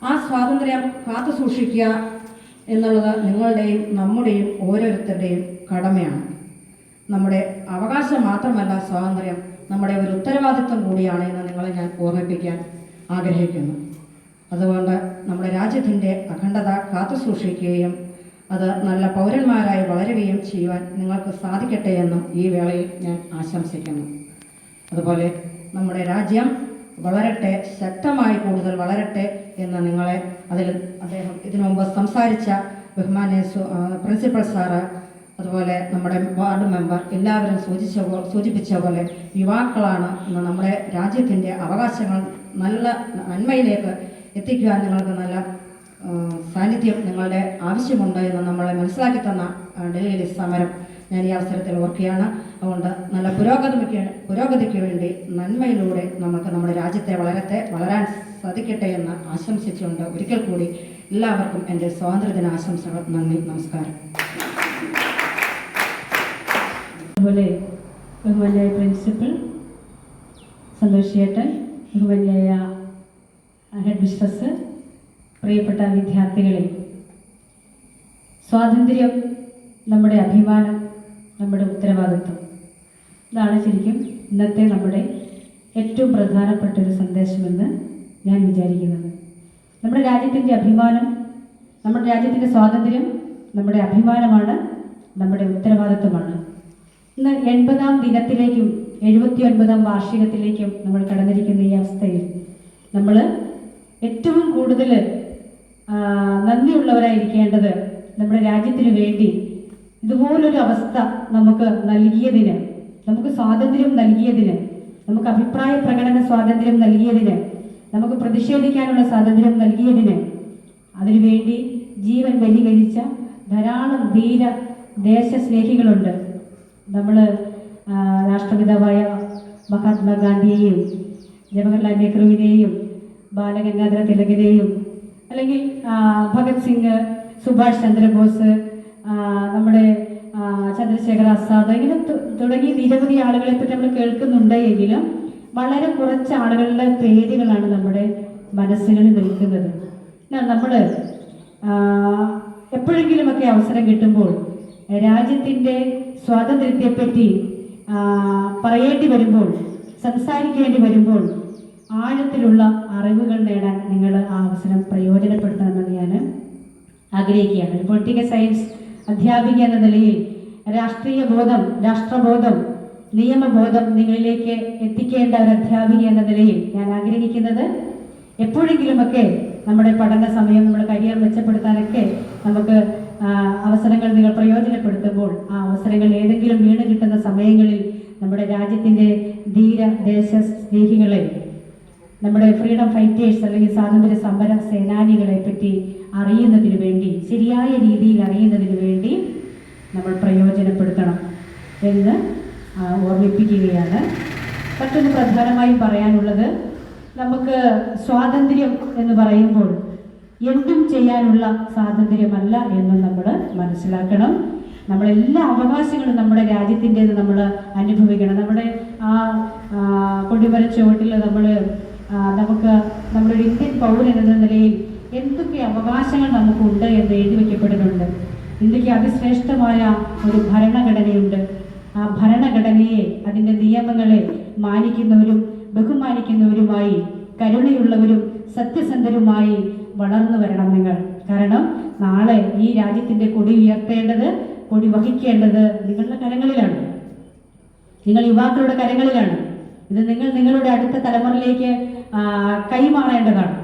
ആ സ്വാതന്ത്ര്യം കാത്തു സൂക്ഷിക്കുക എന്നുള്ളത് നിങ്ങളുടെയും നമ്മുടെയും ഓരോരുത്തരുടെയും കടമയാണ്. നമ്മുടെ അവകാശം മാത്രമല്ല സ്വാതന്ത്ര്യം, നമ്മുടെ ഒരു ഉത്തരവാദിത്വം കൂടിയാണ് എന്ന് നിങ്ങളെ ഞാൻ ഓർമ്മിപ്പിക്കാൻ ആഗ്രഹിക്കുന്നു. അതുകൊണ്ട് നമ്മുടെ രാജ്യത്തിൻ്റെ അഖണ്ഡത കാത്തു സൂക്ഷിക്കുകയും അത് നല്ല പൗരന്മാരായി വളരുകയും ചെയ്യുവാൻ നിങ്ങൾക്ക് സാധിക്കട്ടെ എന്നും ഈ വേളയിൽ ഞാൻ ആശംസിക്കുന്നു. അതുപോലെ നമ്മുടെ രാജ്യം വളരട്ടെ, ശക്തമായി കൂടുതൽ വളരട്ടെ എന്ന് നിങ്ങളെ അദ്ദേഹം ഇതിനു മുമ്പ് സംസാരിച്ച ബഹുമാന്യ പ്രിൻസിപ്പൽ സാറ്, അതുപോലെ നമ്മുടെ വാർഡ് മെമ്പർ എല്ലാവരും സൂചിപ്പിച്ച പോലെ യുവാക്കളാണ് ഇന്ന് നമ്മുടെ രാജ്യത്തിൻ്റെ അവകാശങ്ങൾ നല്ല നന്മയിലേക്ക് എത്തിക്കുവാൻ നിങ്ങൾക്ക് നല്ല സാന്നിധ്യം നിങ്ങളുടെ ആവശ്യമുണ്ട് എന്ന് നമ്മളെ മനസ്സിലാക്കി തന്ന ഡൽഹിയിലെ സമരം ഞാൻ ഈ അവസരത്തിൽ ഓർക്കുകയാണ്. അതുകൊണ്ട് നല്ല പുരോഗതിക്ക് വേണ്ടി നന്മയിലൂടെ നമുക്ക് നമ്മുടെ രാജ്യത്തെ വളരാൻ സാധിക്കട്ടെ എന്ന് ആശംസിച്ചുകൊണ്ട് ഒരിക്കൽ കൂടി എല്ലാവർക്കും എൻ്റെ സ്വാതന്ത്ര്യദിന ആശംസകൾ. നന്ദി, നമസ്കാരം. അതുപോലെ ബഹുമാന്യായ പ്രിൻസിപ്പൽ സന്തോഷ് ചേട്ടൻ, ബഹുമാന്യായ ഹെഡ് മിസ്ട്രസ്, പ്രിയപ്പെട്ട വിദ്യാർത്ഥികളെ, സ്വാതന്ത്ര്യം നമ്മുടെ അഭിമാനം, നമ്മുടെ ഉത്തരവാദിത്വം. ഇതാണ് ശരിക്കും ഇന്നത്തെ നമ്മുടെ ഏറ്റവും പ്രധാനപ്പെട്ട ഒരു സന്ദേശമെന്ന് ഞാൻ വിചാരിക്കുന്നത്. നമ്മുടെ രാജ്യത്തിൻ്റെ അഭിമാനം, നമ്മുടെ രാജ്യത്തിൻ്റെ സ്വാതന്ത്ര്യം നമ്മുടെ അഭിമാനമാണ്, നമ്മുടെ ഉത്തരവാദിത്വമാണ്. ഇന്ന് 80-ാം ദിനത്തിലേക്കും 79-ാം വാർഷികത്തിലേക്കും നമ്മൾ കടന്നിരിക്കുന്ന ഈ അവസ്ഥയിൽ നമ്മൾ ഏറ്റവും കൂടുതൽ നന്ദിയുള്ളവരായിരിക്കേണ്ടത് നമ്മുടെ രാജ്യത്തിന് വേണ്ടി ഇതുപോലൊരു അവസ്ഥ നമുക്ക് നൽകിയതിന്, നമുക്ക് സ്വാതന്ത്ര്യം നൽകിയതിന്, നമുക്ക് അഭിപ്രായ പ്രകടന സ്വാതന്ത്ര്യം നൽകിയതിന്, നമുക്ക് പ്രതിഷേധിക്കാനുള്ള സ്വാതന്ത്ര്യം നൽകിയതിന്, അതിനുവേണ്ടി ജീവൻ ബലി കഴിച്ച ധാരാളം ധീര ദേശസ്നേഹികളുണ്ട്. നമ്മൾ രാഷ്ട്രപിതാവായ മഹാത്മാഗാന്ധിയെയും ജവഹർലാൽ നെഹ്റുവിനെയും ബാലഗംഗാധര തിലകനെയും അല്ലെങ്കിൽ ഭഗത് സിംഗ്, സുഭാഷ് ചന്ദ്രബോസ്, നമ്മുടെ ചന്ദ്രശേഖർ ആസാദ്, ഇങ്ങനെ തുടങ്ങി നിരവധി ആളുകളെ പറ്റി നമ്മൾ കേൾക്കുന്നുണ്ട്. എങ്കിലും വളരെ കുറച്ച് ആളുകളുടെ പേരുകളാണ് നമ്മുടെ മനസ്സുകളിൽ നിൽക്കുന്നത്. നമ്മൾ എപ്പോഴെങ്കിലുമൊക്കെ അവസരം കിട്ടുമ്പോൾ രാജ്യത്തിൻ്റെ സ്വാതന്ത്ര്യത്തെപ്പറ്റി പറയേണ്ടി വരുമ്പോൾ, സംസാരിക്കേണ്ടി വരുമ്പോൾ ആഴത്തിലുള്ള അറിവുകൾ നേടാൻ നിങ്ങൾ ആ അവസരം പ്രയോജനപ്പെടുത്തണമെന്ന് ഞാൻ ആഗ്രഹിക്കുകയാണ്. പൊളിറ്റിക്കൽ സയൻസ് അധ്യാപിക എന്ന നിലയിൽ രാഷ്ട്രീയ ബോധം, രാഷ്ട്രബോധം, നിയമബോധം നിങ്ങളിലേക്ക് എത്തിക്കേണ്ട ഒരു അധ്യാപിക എന്ന നിലയിൽ ഞാൻ ആഗ്രഹിക്കുന്നത്, എപ്പോഴെങ്കിലുമൊക്കെ നമ്മുടെ പഠന സമയം, നമ്മുടെ കരിയർ മെച്ചപ്പെടുത്താനൊക്കെ നമുക്ക് അവസരങ്ങൾ നിങ്ങൾ പ്രയോജനപ്പെടുത്തുമ്പോൾ ആ അവസരങ്ങൾ ഏതെങ്കിലും വീണ് കിട്ടുന്ന സമയങ്ങളിൽ നമ്മുടെ രാജ്യത്തിൻ്റെ ധീര ദേശസ്നേഹികളെ, നമ്മുടെ ഫ്രീഡം ഫൈറ്റേഴ്സ് അല്ലെങ്കിൽ സ്വാതന്ത്ര്യ സമര സേനാനികളെ പറ്റി അറിയുന്നതിന് വേണ്ടി, ശരിയായ രീതിയിൽ അറിയുന്നതിന് വേണ്ടി നമ്മൾ പ്രയോജനപ്പെടുത്തണം എന്ന് ഓർമ്മിപ്പിക്കുകയാണ്. മറ്റൊന്ന് പ്രധാനമായും പറയാനുള്ളത്, നമുക്ക് സ്വാതന്ത്ര്യം എന്ന് പറയുമ്പോൾ എന്തും ചെയ്യാനുള്ള സ്വാതന്ത്ര്യമല്ല എന്നും നമ്മൾ മനസ്സിലാക്കണം. നമ്മളെല്ലാ അവകാശങ്ങളും നമ്മുടെ രാജ്യത്തിൻ്റേത് നമ്മൾ അനുഭവിക്കണം. നമ്മുടെ ആ കൊടിമര ചുവട്ടിൽ നമുക്ക് നമ്മുടെ ഒരു ഇന്ത്യൻ പൗരൻ എന്ന നിലയിൽ എന്തൊക്കെ അവകാശങ്ങൾ നമുക്കുണ്ട് എന്ന് എഴുതി വയ്ക്കപ്പെടുന്നുണ്ട്. ഇന്ത്യക്ക് അതിശ്രേഷ്ഠമായ ഒരു ഭരണഘടനയുണ്ട്. ആ ഭരണഘടനയെ, അതിൻ്റെ നിയമങ്ങളെ മാനിക്കുന്നവരും ബഹുമാനിക്കുന്നവരുമായി, കരുണയുള്ളവരും സത്യസന്ധരുമായി വളർന്നു വരണം നിങ്ങൾ. കാരണം നാളെ ഈ രാജ്യത്തിൻ്റെ കൊടി ഉയർത്തേണ്ടത്, കൊടി വഹിക്കേണ്ടത് നിങ്ങളുടെ കരങ്ങളിലാണ്, നിങ്ങൾ യുവാക്കളുടെ കരങ്ങളിലാണ്. ഇത് നിങ്ങളുടെ അടുത്ത തലമുറയിലേക്ക് കൈമാറേണ്ടതാണ്.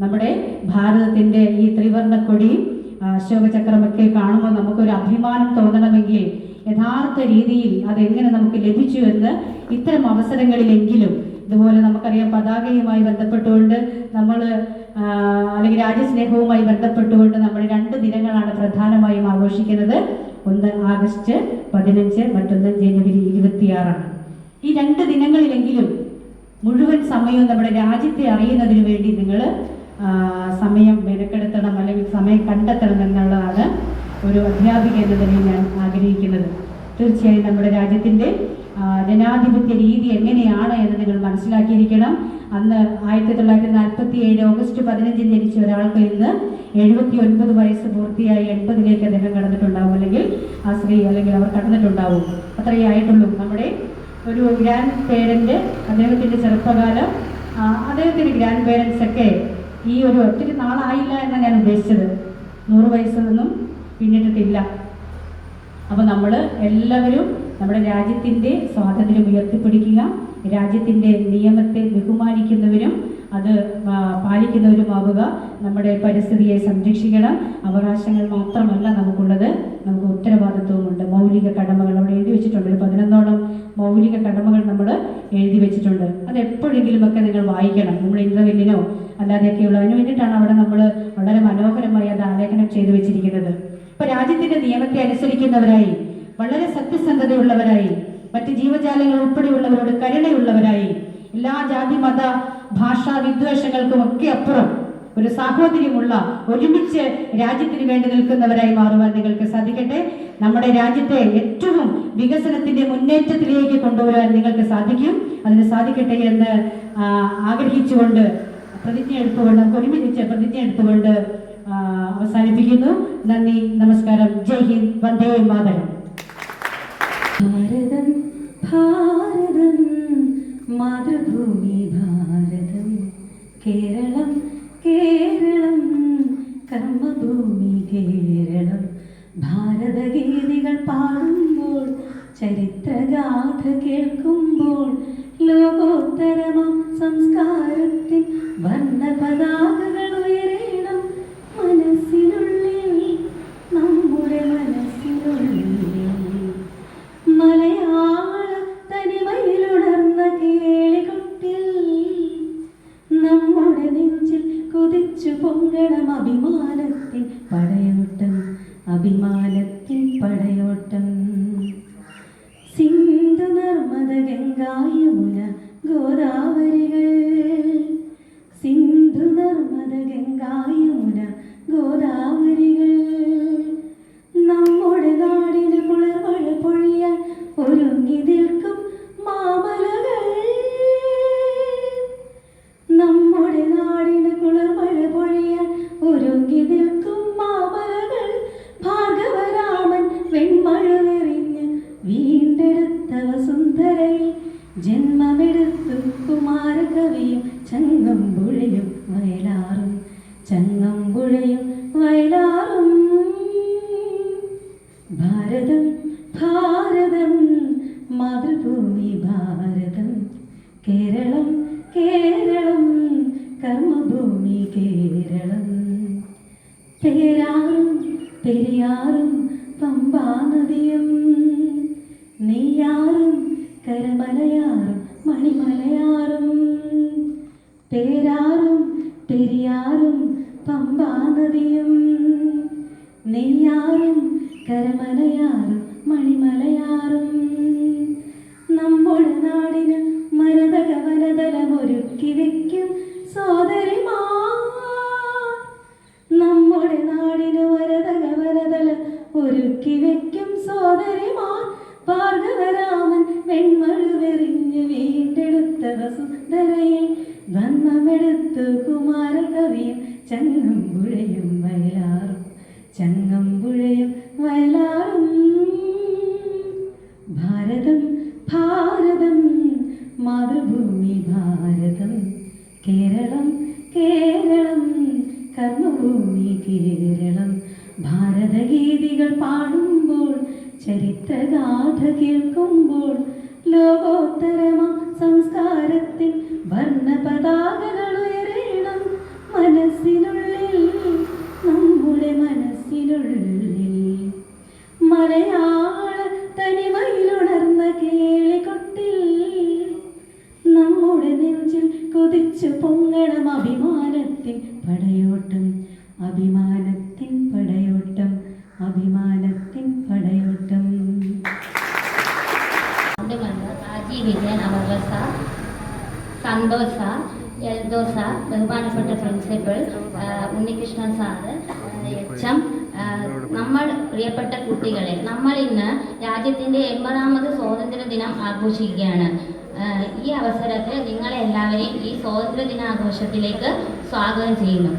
നമ്മുടെ ഭാരതത്തിൻ്റെ ഈ ത്രിവർണ്ണ കൊടിയും അശോകചക്രമൊക്കെ കാണുമ്പോൾ നമുക്കൊരു അഭിമാനം തോന്നണമെങ്കിൽ യഥാർത്ഥ രീതിയിൽ അതെങ്ങനെ നമുക്ക് ലഭിച്ചു എന്ന് ഇത്തരം അവസരങ്ങളിലെങ്കിലും, ഇതുപോലെ നമുക്കറിയാം പതാകയുമായി ബന്ധപ്പെട്ടുകൊണ്ട് നമ്മൾ അല്ലെങ്കിൽ രാജ്യസ്നേഹവുമായി ബന്ധപ്പെട്ടുകൊണ്ട് നമ്മൾ 2 ദിനങ്ങളാണ് പ്രധാനമായും ആഘോഷിക്കുന്നത്. ഒന്ന് ആഗസ്റ്റ് 15, മറ്റൊന്ന് ജനുവരി 26. ഈ 2 ദിനങ്ങളിലെങ്കിലും മുഴുവൻ സമയവും നമ്മുടെ രാജ്യത്തെ അറിയുന്നതിന് വേണ്ടി നിങ്ങൾ സമയം മെനക്കെടുത്തണം, അല്ലെങ്കിൽ സമയം കണ്ടെത്തണം എന്നുള്ളതാണ് ഒരു അധ്യാപിക എന്ന നിലയിൽ ഞാൻ ആഗ്രഹിക്കുന്നത്. തീർച്ചയായും നമ്മുടെ രാജ്യത്തിൻ്റെ ജനാധിപത്യ രീതി എങ്ങനെയാണ് എന്ന് നിങ്ങൾ മനസ്സിലാക്കിയിരിക്കണം. അന്ന് 1947 ഓഗസ്റ്റ് 15 ജനിച്ച ഒരാൾക്ക് ഇന്ന് 79 വയസ്സ് പൂർത്തിയായി 80ലേക്ക് അദ്ദേഹം കടന്നിട്ടുണ്ടാവും, അല്ലെങ്കിൽ ആ സ്ത്രീ അല്ലെങ്കിൽ അവർ കടന്നിട്ടുണ്ടാവും. അത്രയേ ആയിട്ടുള്ളൂ. നമ്മുടെ ഒരു ഗ്രാൻഡ് പേരൻറ്റ്, അദ്ദേഹത്തിൻ്റെ ചെറുപ്പകാലം, അദ്ദേഹത്തിൻ്റെ ഗ്രാൻഡ് പേരൻസ് ഒക്കെ ഈ ഒരു ഒത്തിരി നാളായില്ല എന്നാണ് ഞാൻ ഉദ്ദേശിച്ചത്. 100 വയസ്സൊന്നും പിന്നിട്ടിട്ടില്ല. അപ്പോൾ നമ്മൾ എല്ലാവരും നമ്മുടെ രാജ്യത്തിൻ്റെ സ്വാതന്ത്ര്യം ഉയർത്തിപ്പിടിക്കുക, രാജ്യത്തിൻ്റെ നിയമത്തെ ബഹുമാനിക്കുന്നവരും അത് പാലിക്കുന്നവരുമാവുക, നമ്മുടെ പരിസ്ഥിതിയെ സംരക്ഷിക്കണം. അവകാശങ്ങൾ മാത്രമല്ല നമുക്കുള്ളത്, നമുക്ക് ഉത്തരവാദിത്വവുമുണ്ട്. മൗലിക കടമകൾ അവിടെ എഴുതി വെച്ചിട്ടുണ്ട്. 11ഓളം മൗലിക കടമകൾ നമ്മൾ എഴുതി വെച്ചിട്ടുണ്ട്. അത് എപ്പോഴെങ്കിലുമൊക്കെ നിങ്ങൾ വായിക്കണം. നമ്മൾ ഇൻ്റർവെല്ലിനോ അല്ലാതെയൊക്കെയുള്ള അതിന് വേണ്ടിയിട്ടാണ് അവിടെ നമ്മൾ വളരെ മനോഹരമായി അത് ആലേഖനം ചെയ്തു വെച്ചിരിക്കുന്നത്. ഇപ്പോൾ രാജ്യത്തിൻ്റെ നിയമത്തെ അനുസരിക്കുന്നവരായി, വളരെ സത്യസന്ധതയുള്ളവരായി, മറ്റ് ജീവജാലങ്ങൾ ഉൾപ്പെടെയുള്ളവരോട് കരുണയുള്ളവരായി, എല്ലാ ജാതി മത ഭാഷാ വിദ്വേഷങ്ങൾക്കും ഒക്കെ അപ്പുറം ഒരു സാഹോദര്യമുള്ള, ഒരുമിച്ച് രാജ്യത്തിന് വേണ്ടി നിൽക്കുന്നവരായി മാറുവാൻ നിങ്ങൾക്ക് സാധിക്കട്ടെ. നമ്മുടെ രാജ്യത്തെ ഏറ്റവും വികസനത്തിന്റെ മുന്നേറ്റത്തിലേക്ക് കൊണ്ടുവരാൻ നിങ്ങൾക്ക് സാധിക്കും. അതിന് സാധിക്കട്ടെ എന്ന് ആഗ്രഹിച്ചുകൊണ്ട് നമുക്ക് ഒരുമിച്ച് പ്രതിജ്ഞ എടുത്തുകൊണ്ട് അവസാനിപ്പിക്കുന്നു. നന്ദി, നമസ്കാരം, ജയ് ഹിന്ദ്, വന്ദേ മാതരം. ഭാരതം ഭാരതം മാതൃഭൂമി ഭാരതം, കേരളം കേരളം കർമ്മഭൂമി കേരളം. ഭാരതഗീതികൾ പാടുമ്പോൾ, ചരിത്രഗാഥ കേൾക്കുമ്പോൾ, ലോകോത്തരമാം സംസ്കാരത്തിൻ വർണ്ണ പതാകകൾ ഉയരണം മനസ്സിനുള്ളിൽ, നമ്മുടെ മനസ്സിനുള്ളിൽ. മലയാള തനിമയിലുണർന്ന കേളികൊട്ടിൽ നമ്മുടെ നെഞ്ചിൽ കുതിച്ചു പൊങ്ങണം അഭിമാനത്തിൻ പടയോട്ടം, അഭിമാനത്തിൻ പടയോട്ടം. സിന്ധു നർമ്മദ ഗംഗാ യമുന ഗോദാവരികൾ, സിന്ധു നർമ്മദ ഗംഗാ യമുന ഗോദാവരികൾ. നമ്മുടെ നാടിന് കുളിർമഴ പൊഴിയാൻ ഒരുങ്ങി നിൽക്കും മാമലകൾ, നമ്മുടെ നാടിന് കുളിർമഴ പൊഴിയാൻ ഒരുങ്ങി നിൽക്കും മാമലകൾ. ഭാർഗവരാമൻ വെൺമഴവെറിഞ്ഞ് വീണ്ടെടുത്ത വസുന്ധരയിൽ ജന്മമെടുത്തു കുമാരകവിയും ചങ്ങമ്പുഴയും വയലാറും, ചങ്ങമ്പുഴയും വയലാറും. ഭാരതം ഭാരതം മാതൃഭൂമി ഭാരതം, കേരളം കേരളം കർമ്മഭൂമി കേരളം. പേരാറും പെരിയാറും പമ്പാ നദിയും, നെയ്യാറും കരമലയാറും മണിമലയാറും. പേരാറും പെരിയാറും പമ്പാ നദിയും, നെയ്യാറും കരമലയാറും മണിമലയാറും. നമ്മുടെ നാടിന് മരതക വനതലമൊരുക്കി വയ്ക്കും സോദരിമാർ, നമ്മുടെ നാടിന് മരതക വനതലം ഒരുക്കി വയ്ക്കും സോദരിമാർ. ഭാർഗവരാമൻ വെൺമഴുവെറിഞ്ഞ് വീണ്ടെടുത്ത വസുന്ധരയിൽ വന്മമെടുത്തു കുമാരകവിയും ചങ്ങമ്പുഴയും വയലാറും, ചങ്ങമ്പുഴയും വയലാറും. ഭാരതം ഭാരതം മാതൃഭൂമി ഭാരതം, കേരളം കേരളം കർമ്മഭൂമി കേരളം. ഭാരതഗീതികൾ പാടുമ്പോൾ, ചരിത്രഗാഥ കേൾക്കുമ്പോൾ, ലോകോത്തരമാം സംസ്കാരത്തിൻ വർണ്ണ പതാകകൾ ഉയരണം മനസ്സിനുള്ളിൽ, നമ്മുടെ മനസ്സിനുള്ളിൽ. മലയാള തനിമയിലുണർന്ന കേളികൊട്ടിൽ നമ്മുടെ നെഞ്ചിൽ കൊതിച്ചു പൊങ്ങണം അഭിമാനത്തിൻ പടയോട്ടം, അഭിമാനത്തിൻ പടയോട്ടം, അഭിമാനത്തിൻ പടയോട്ടം. കൊണ്ടുവന്ന് ആജി വിജയൻ അമർവ sir, Santhosh sir, Eldhose sir, ബഹുമാനപ്പെട്ട പ്രിൻസിപ്പൽ ഉണ്ണികൃഷ്ണൻ സാറ്, എച്ച്.എം, നമ്മൾ പ്രിയപ്പെട്ട കുട്ടികളെ, നമ്മൾ ഇന്ന് രാജ്യത്തിൻ്റെ 80ാമത് സ്വാതന്ത്ര്യ ദിനം ആഘോഷിക്കുകയാണ്. ഈ അവസരത്തിൽ നിങ്ങളെല്ലാവരെയും ഈ സ്വാതന്ത്ര്യ ദിനാഘോഷത്തിലേക്ക് സ്വാഗതം ചെയ്യുന്നു.